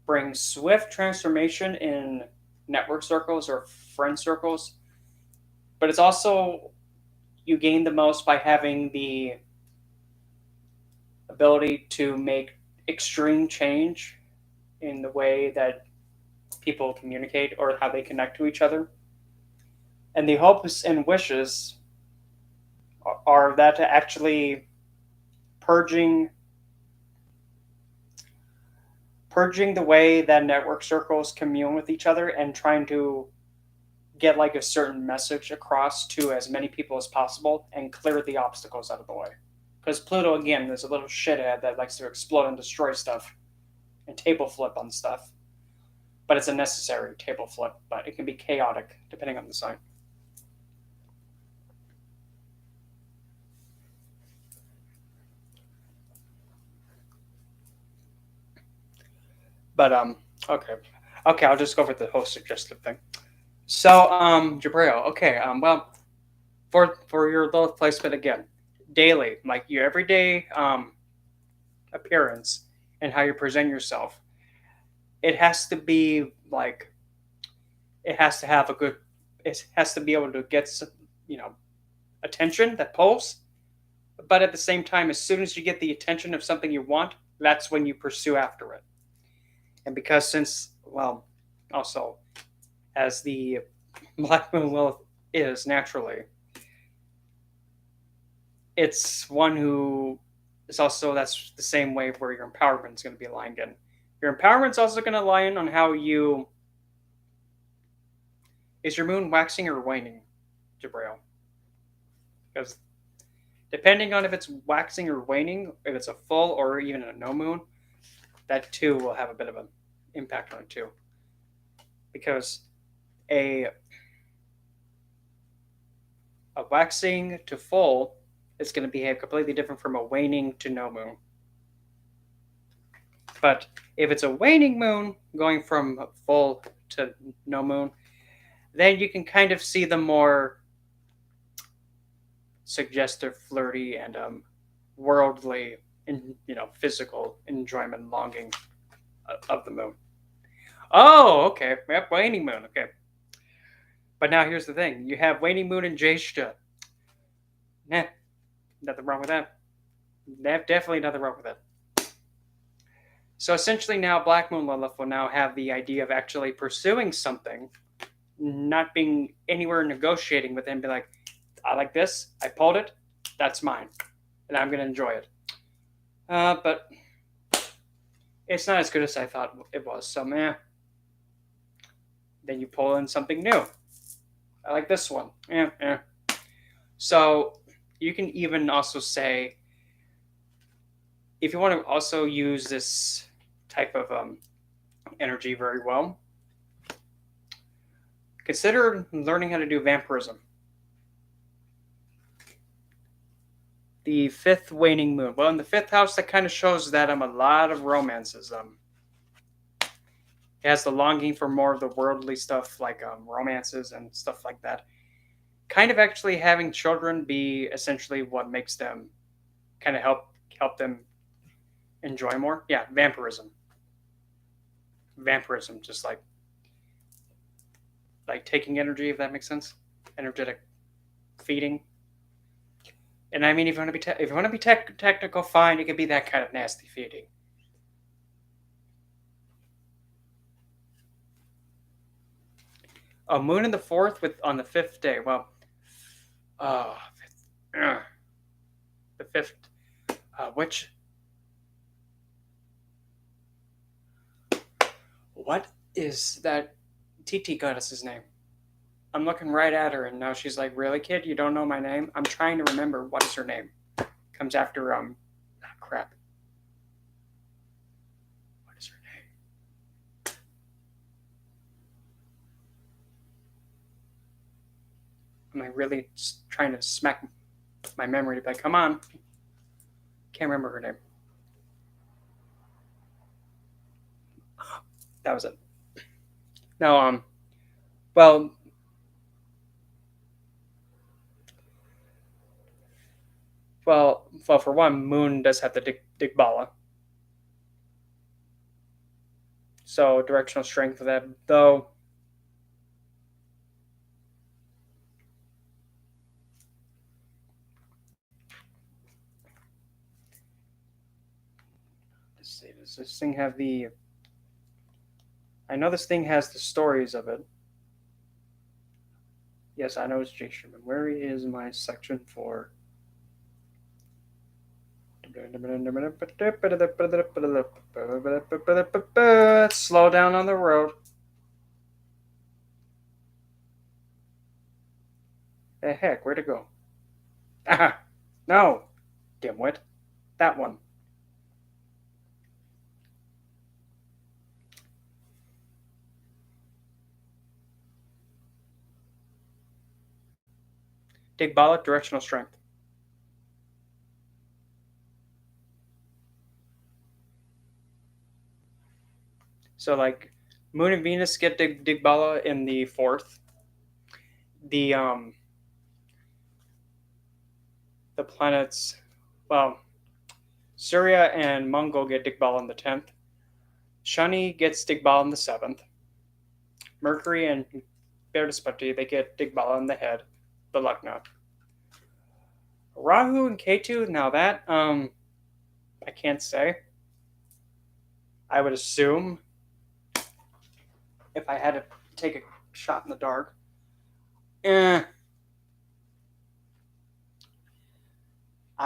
brings swift transformation in network circles or friend circles. But it's also you gain the most by having the ability to make extreme change in the way that people communicate or how they connect to each other. And the hopes and wishes are that to actually purging purging the way that network circles commune with each other and trying to get like a certain message across to as many people as possible and clear the obstacles out of the way. Because Pluto, again, is a little shithead that likes to explode and destroy stuff and table flip on stuff. But it's a necessary table flip, but it can be chaotic depending on the sign. But okay, okay, I'll just go with the host suggested thing. So Jabril, okay, well, for your little placement again, daily, like your everyday appearance and how you present yourself, it has to be like it has to have a good, it has to be able to get some, you know, attention that pulls. But at the same time, as soon as you get the attention of something you want, that's when you pursue after it. And because since well, also as the Black Moon Lilith is naturally, it's one who is also that's the same way where your empowerment is going to be aligned in. Your empowerment's also going to align on how you is your moon waxing or waning, Jabrail? Because depending on if it's waxing or waning, if it's a full or even a no moon, that too will have a bit of an impact on it too. Because a a waxing to full is going to behave completely different from a waning to no moon. But if it's a waning moon going from full to no moon, then you can kind of see the more suggestive, flirty, and worldly, physical enjoyment, longing of the moon. Oh, okay. Yep, waning moon. Okay. But now here's the thing: you have waning moon and Jeshta. Nah, nothing wrong with that. Definitely nothing wrong with that. So essentially, now Black Moon Lilith will now have the idea of actually pursuing something, not being anywhere negotiating with him. Be like, I like this. I pulled it. That's mine, and I'm gonna enjoy it. But it's not as good as I thought it was. So, man, then you pull in something new. I like this one. Yeah, yeah. So you can even also say, if you want to also use this type of energy very well, consider learning how to do vampirism. The fifth waning moon. Well, in the fifth house, that kind of shows that a lot of romances. It has the longing for more of the worldly stuff, like romances and stuff like that. Kind of actually having children be essentially what makes them kind of help them enjoy more. Yeah, vampirism, just like taking energy, if that makes sense. Energetic feeding. And I mean, if you want to be if you want to be technical, fine. It could be that kind of nasty feeding. A moon in the fourth with on the fifth day. Well, uh, uh, the fifth. Which what is that TT goddess's name? I'm looking right at her, and now she's like, "Really, kid? You don't know my name?" I'm trying to remember what is her name. Comes after crap. What is her name? Am I really trying to smack my memory to be like, come on? Can't remember her name. That was it. No, well, well, for one, Moon does have the Digbala, so directional strength for that. Though, Let's see, does this thing have the... I know this thing has the stories of it. Yes, I know it's Jake Sherman. Where is my section for... Slow down on the road. The heck, where'd it go? Ah, no, dimwit. That one. Digbala, directional strength. So like Moon and Venus get Digbala in the fourth. The the planets, well, Surya and Mongol get Digbala in the 10th. Shani gets Digbala in the 7th. Mercury and Berdispati, they get Digbala in the head, the Lugna. Rahu and Ketu, now that I can't say. I would assume if I had to take a shot in the dark. I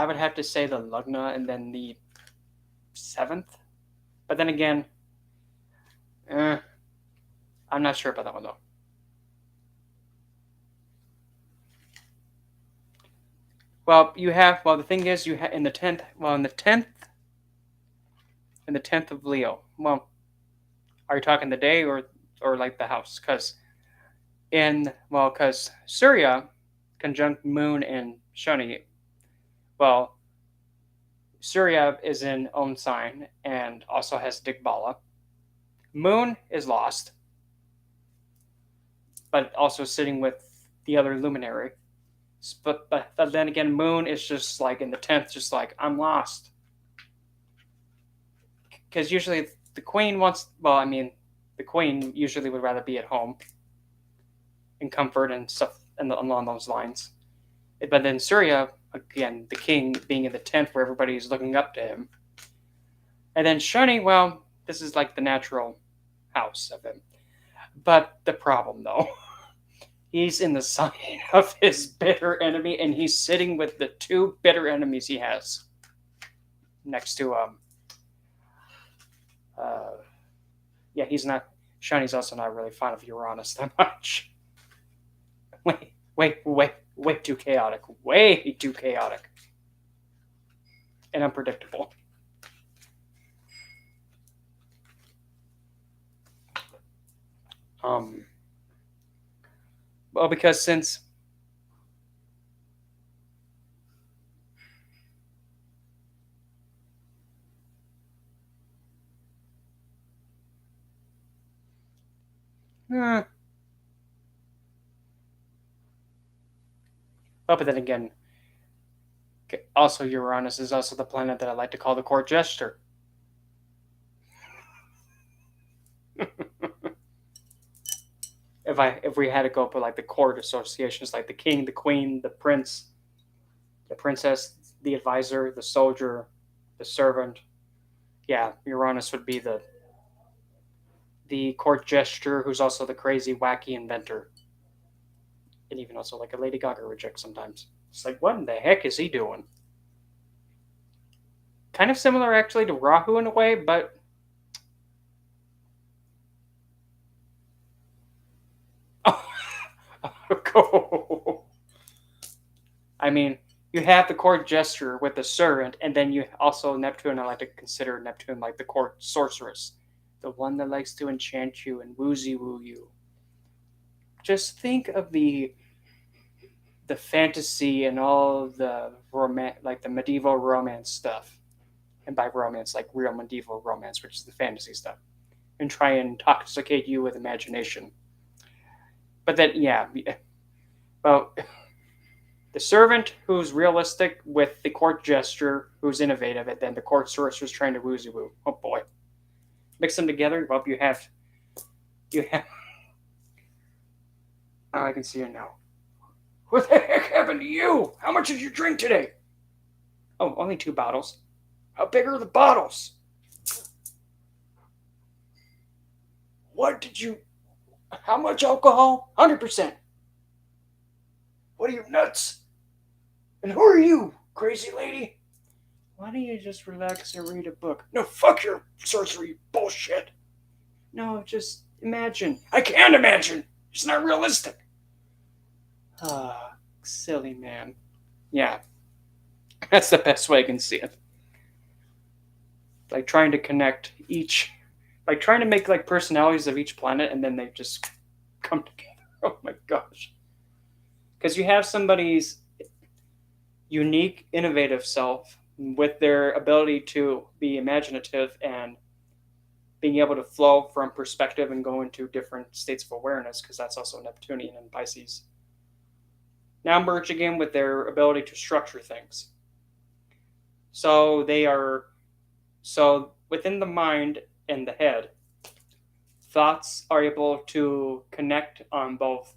would have to say the Lugna and then the 7th. But then again, I'm not sure about that one though. Well, you have, well, the thing is, you have in the 10th, well, in the 10th of Leo. Well, are you talking the day or like the house? Because because Surya conjunct Moon and Shani. Well, Surya is in own sign and also has Digbala. Moon is lost, but also sitting with the other luminary. But then again, Moon is just like in the 10th, just like, I'm lost. Because usually the Queen wants, well, I mean, the Queen usually would rather be at home in comfort and stuff and along those lines. But then Surya, again, the king being in the 10th where everybody's looking up to him. And then Shani, well, this is like the natural house of him. But the problem, though, he's in the sign of his bitter enemy, and he's sitting with the two bitter enemies he has next to yeah, he's not. Shani's also not really fond of Uranus that much. Way too chaotic. Way too chaotic. And unpredictable. Well, because since oh, but then again, also Uranus is also the planet that I like to call the court jester. If we had to go for like the court associations, like the king, the queen, the prince, the princess, the advisor, the soldier, the servant, yeah, Uranus would be the court jester, who's also the crazy, wacky inventor, and even also like a Lady Gaga reject sometimes. It's like, what in the heck is he doing? Kind of similar actually to Rahu in a way, but I mean, you have the court jester with the servant, and then you also Neptune. I like to consider Neptune like the court sorceress, the one that likes to enchant you and woozy woo you. Just think of the fantasy and all the like the medieval romance stuff, and by romance, like real medieval romance, which is the fantasy stuff, and try and intoxicate you with imagination. But then, yeah, well, the servant who's realistic with the court jester who's innovative, and then the court sorcerer's trying to woozy woo. Oh boy, mix them together. Well, you have. Oh, I can see it now. What the heck happened to you? How much did you drink today? Oh, only 2 bottles. How big are the bottles? What did you? How much alcohol? 100%. What are you, nuts? And who are you, crazy lady? Why don't you just relax and read a book? No, fuck your sorcery bullshit. No, just imagine. I can't imagine. It's not realistic. Ah, silly man. Yeah, that's the best way I can see it. Like trying to connect each, like trying to make like personalities of each planet, and then they just come together. Oh my gosh. Because you have somebody's unique, innovative self with their ability to be imaginative and being able to flow from perspective and go into different states of awareness, because that's also Neptunian and Pisces. Now merge again with their ability to structure things. So they are, so within the mind and the head, thoughts are able to connect on both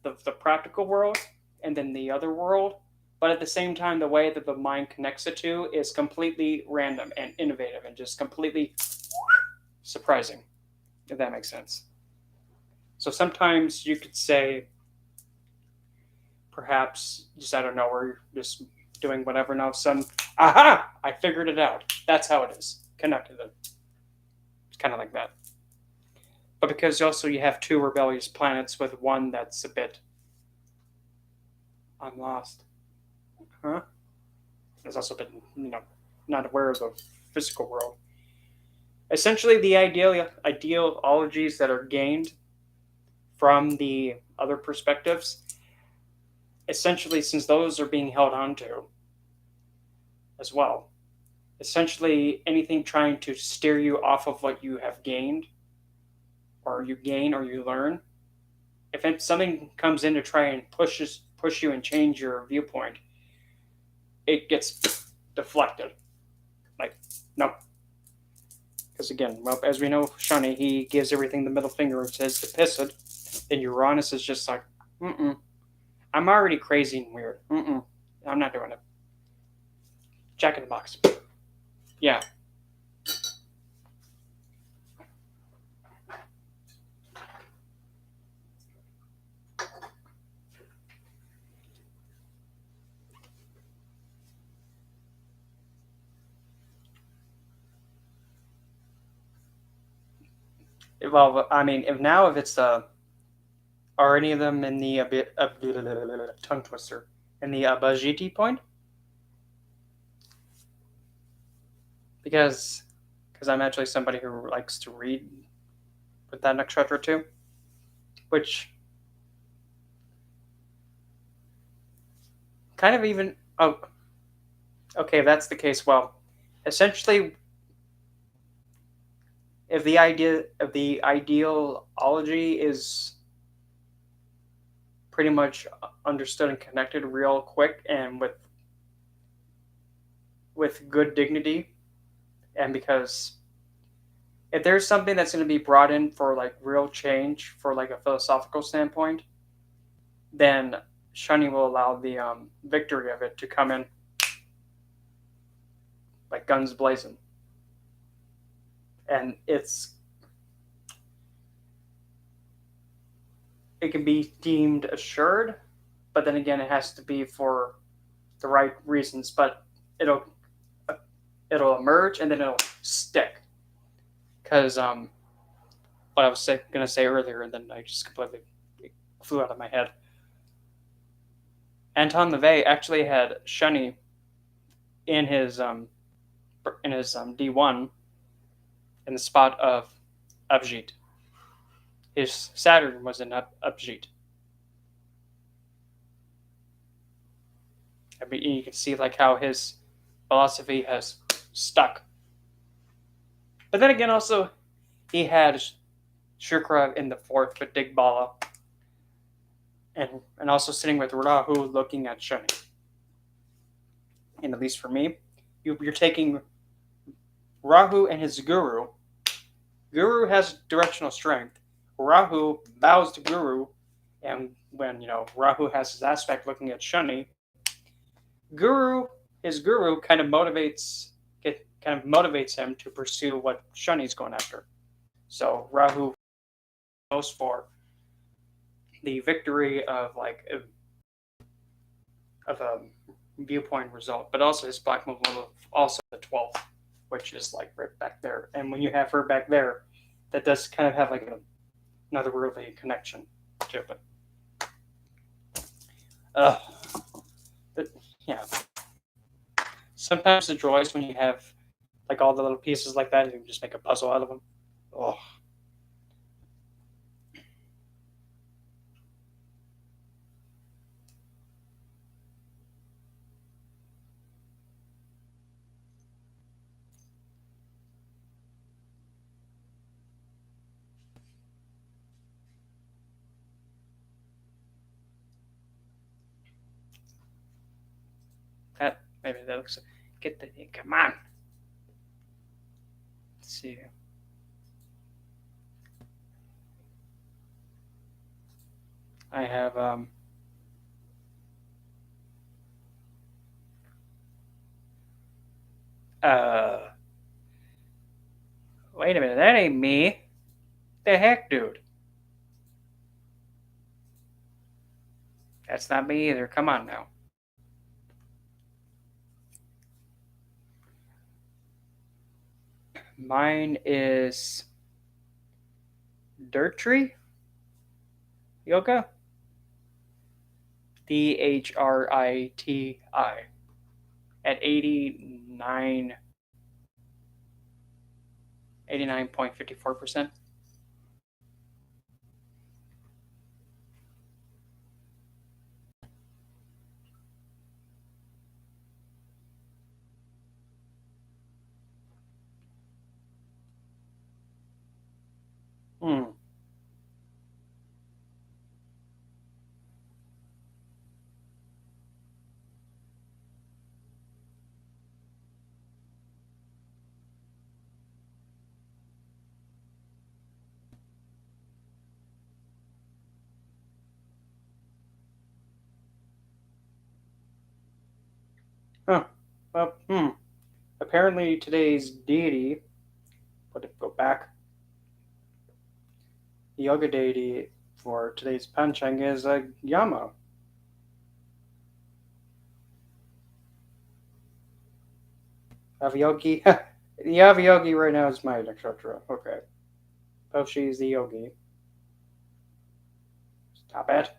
the practical world and then the other world. But at the same time, the way that the mind connects the two is completely random and innovative and just completely surprising, if that makes sense. So sometimes you could say, perhaps just out of nowhere, you're just doing whatever, and all of a sudden, aha! I figured it out. That's how it is. Connected it. It's kind of like that. But because also you have two rebellious planets with one that's a bit, I'm lost. Huh? It's also been, not aware of the physical world. Essentially, the ideologies that are gained from the other perspectives, essentially, since those are being held onto as well, essentially anything trying to steer you off of what you have gained, or you gain, or you learn, if something comes in to try and push you and change your viewpoint, it gets deflected. Like, no. Because again, well, as we know, Shani, he gives everything the middle finger and says to piss it. And Uranus is just like, I'm already crazy and weird. I'm not doing it. Jack in the box. Yeah. Well, I mean, if it's are any of them in the tongue twister in the Bajiti point? Because I'm actually somebody who likes to read with that nakshatra too, which kind of even, oh, okay, if that's the case, well, essentially, if the idea of the ideology is pretty much understood and connected real quick and with good dignity, and because if there's something that's going to be brought in for like real change for like a philosophical standpoint, then Shani will allow the victory of it to come in like guns blazing, and it can be deemed assured, but then again, it has to be for the right reasons. But it'll emerge and then it'll stick. Because what I was going to say earlier, and then I just completely flew out of my head. Anton LaVey actually had Shani in his D1 in the spot of Abjit. His Saturn was in Abjit. I mean, you can see like how his philosophy has stuck. But then again, also he had Shukra in the fourth with Digbala, and also sitting with Rahu looking at Shani. And at least for me, you're taking Rahu and his Guru. Guru has directional strength. Rahu bows to Guru, and when Rahu has his aspect looking at Shani, his Guru kind of motivates him to pursue what Shani's going after. So Rahu goes for the victory of a viewpoint result, but also his black moon will also the 12th, which is like right back there. And when you have her back there, that does kind of have like another worldly connection to it. Uh, but yeah, sometimes the joys when you have like all the little pieces like that, you can just make a puzzle out of them. Oh, that maybe that looks. Get the come on. Let's see. I have uh wait a minute, that ain't me. The heck, dude? That's not me either. Come on now. Mine is Dirt Tree Yoga. DHRITI at 89.54%. Hmm. Huh. Well, apparently today's deity, let it go back, the yoga deity for today's Panchang is Yama. Aviyogi. The Aviyogi right now is my nakshatra. Okay. Oh, she's the yogi. Stop it.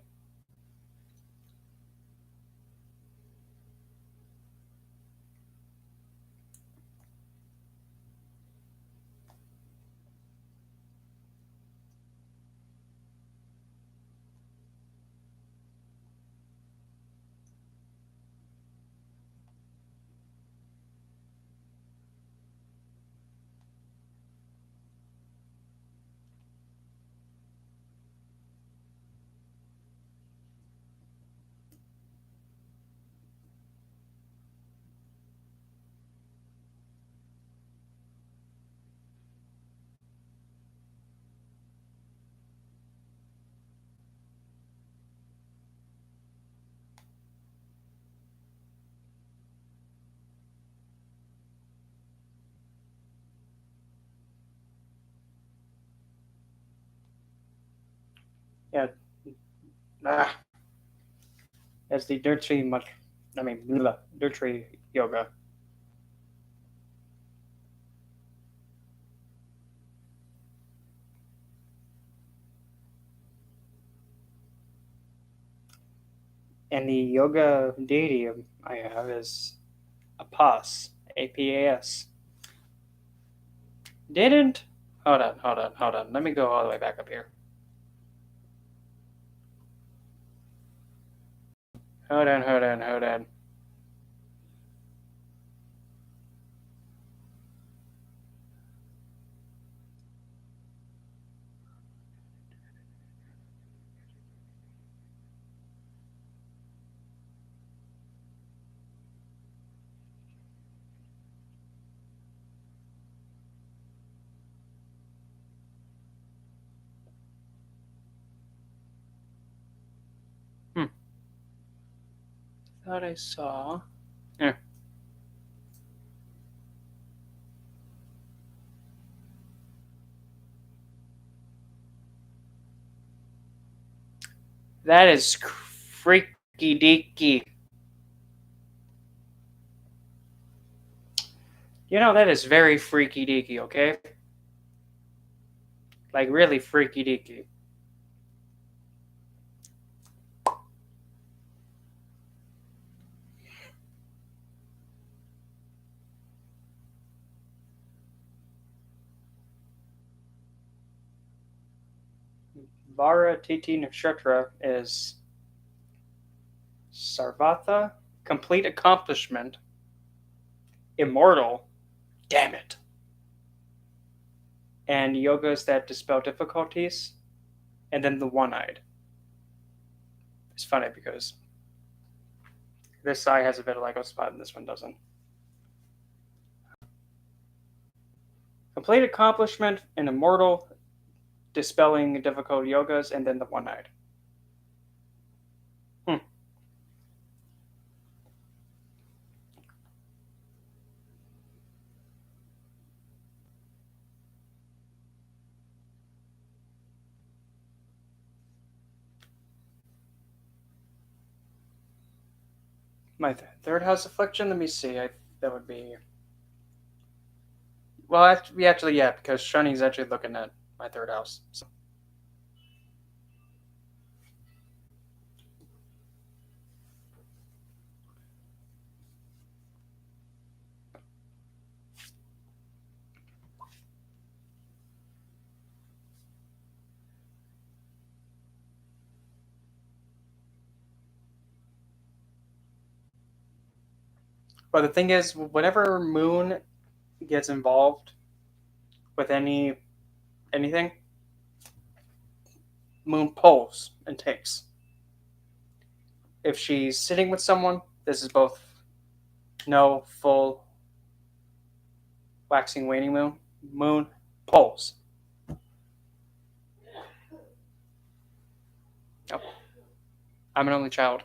Yeah. Ah, that's the dirt tree much. I mean, dirt tree yoga. And the yoga deity I have is Apas. APAS. Didn't? Hold on. Let me go all the way back up here. Hold on. Hmm. Thought I saw. Yeah. That is freaky deaky. That is very freaky deaky, okay? Like, really freaky deaky. Vara Titi Nakshatra is Sarvatha, complete accomplishment, immortal, damn it, and yogas that dispel difficulties, and then the one-eyed. It's funny because this eye has a vitiligo spot and this one doesn't. Complete accomplishment, an immortal, dispelling difficult yogas, and then the one-eyed. My third house affliction. Let me see. That would be. Well, actually, yeah, because Shuni's actually looking at my third house. So. But the thing is, whenever Moon gets involved with anything, Moon pulls and takes. If she's sitting with someone, this is both no full waxing waning moon. Moon pulls. Oh, I'm an only child.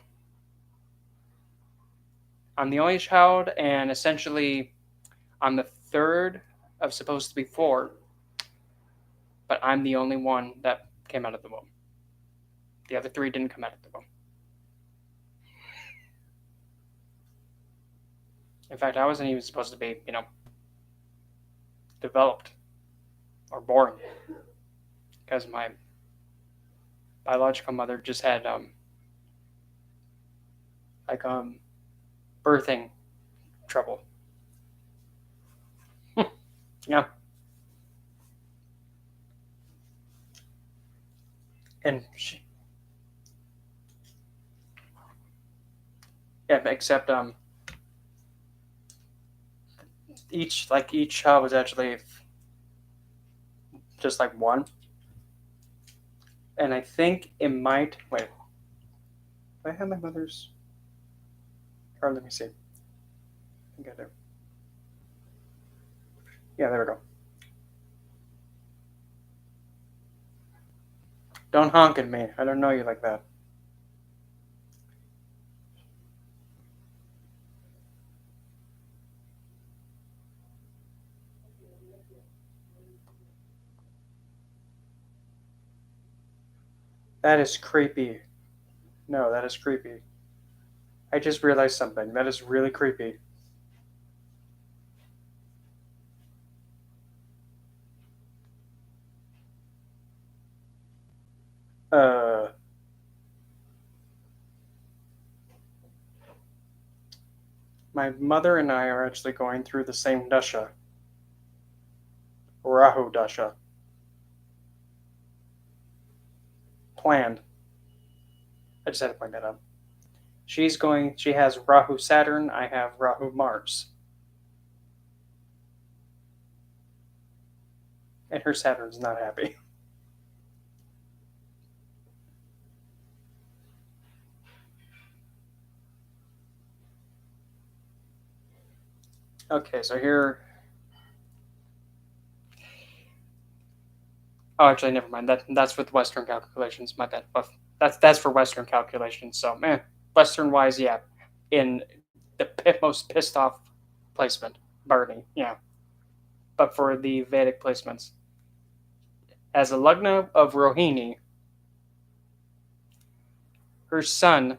I'm the only child, and essentially, I'm the third of supposed to be four, but I'm the only one that came out of the womb. The other three didn't come out of the womb. In fact, I wasn't even supposed to be, developed or born because my biological mother just had birthing trouble. Yeah. And yeah, except each child was actually just like one, and I think it might wait. Do I have my mother's card? Let me see. I think I do. Yeah, there we go. Don't honk at me. I don't know you like that. That is creepy. No, that is creepy. I just realized something. That is really creepy. Uh, my mother and I are actually going through the same dasha. Rahu dasha. Planned. I just had to point that out. She has Rahu Saturn, I have Rahu Mars. And her Saturn's not happy. Okay, so here. Oh, actually, never mind. That's with Western calculations. My bad. But that's for Western calculations. So, man, Western wise, yeah, in the most pissed off placement, Barney, yeah. But for the Vedic placements, as a Lugna of Rohini, Her sun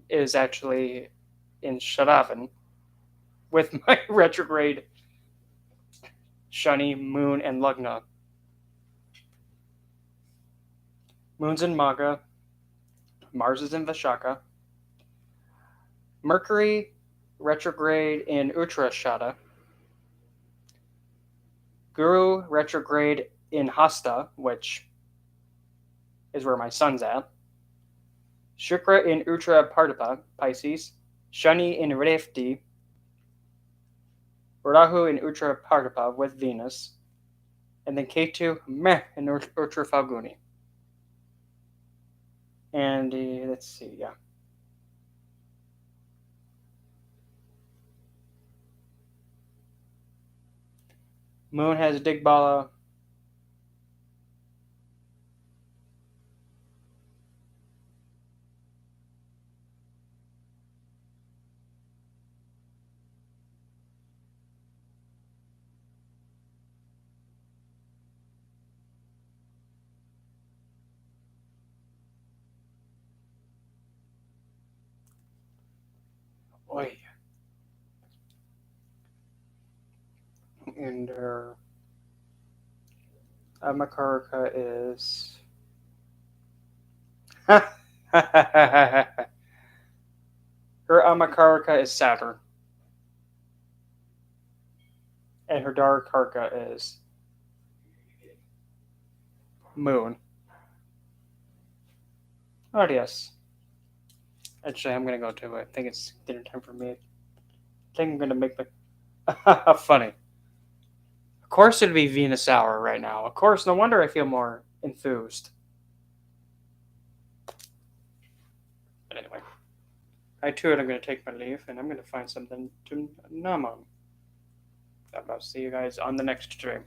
is actually in Sharavan with my retrograde Shani, Moon, and Lugna. Moon's in Maga, Mars is in Vishaka, Mercury retrograde in Uttarashada, Guru retrograde in Hasta, which is where my sun's at, Shukra in Uttara Partapa, Pisces, Shani in Revti, Rahu in Uttara Partapa with Venus, and then Ketu meh in Uttara Falguni. And let's see, yeah. Moon has Digbala. Oi. And her Amakaraka is. Her Amakaraka is Saturn. And her Darakarka is Moon. Oh, yes. Actually, I'm gonna go to it. I think it's dinner time for me. I think I'm gonna make the. Funny. Of course, it'd be Venus hour right now. Of course, no wonder I feel more enthused. But anyway, I too am gonna take my leave, and I'm gonna find something to numb on. I'll see you guys on the next stream.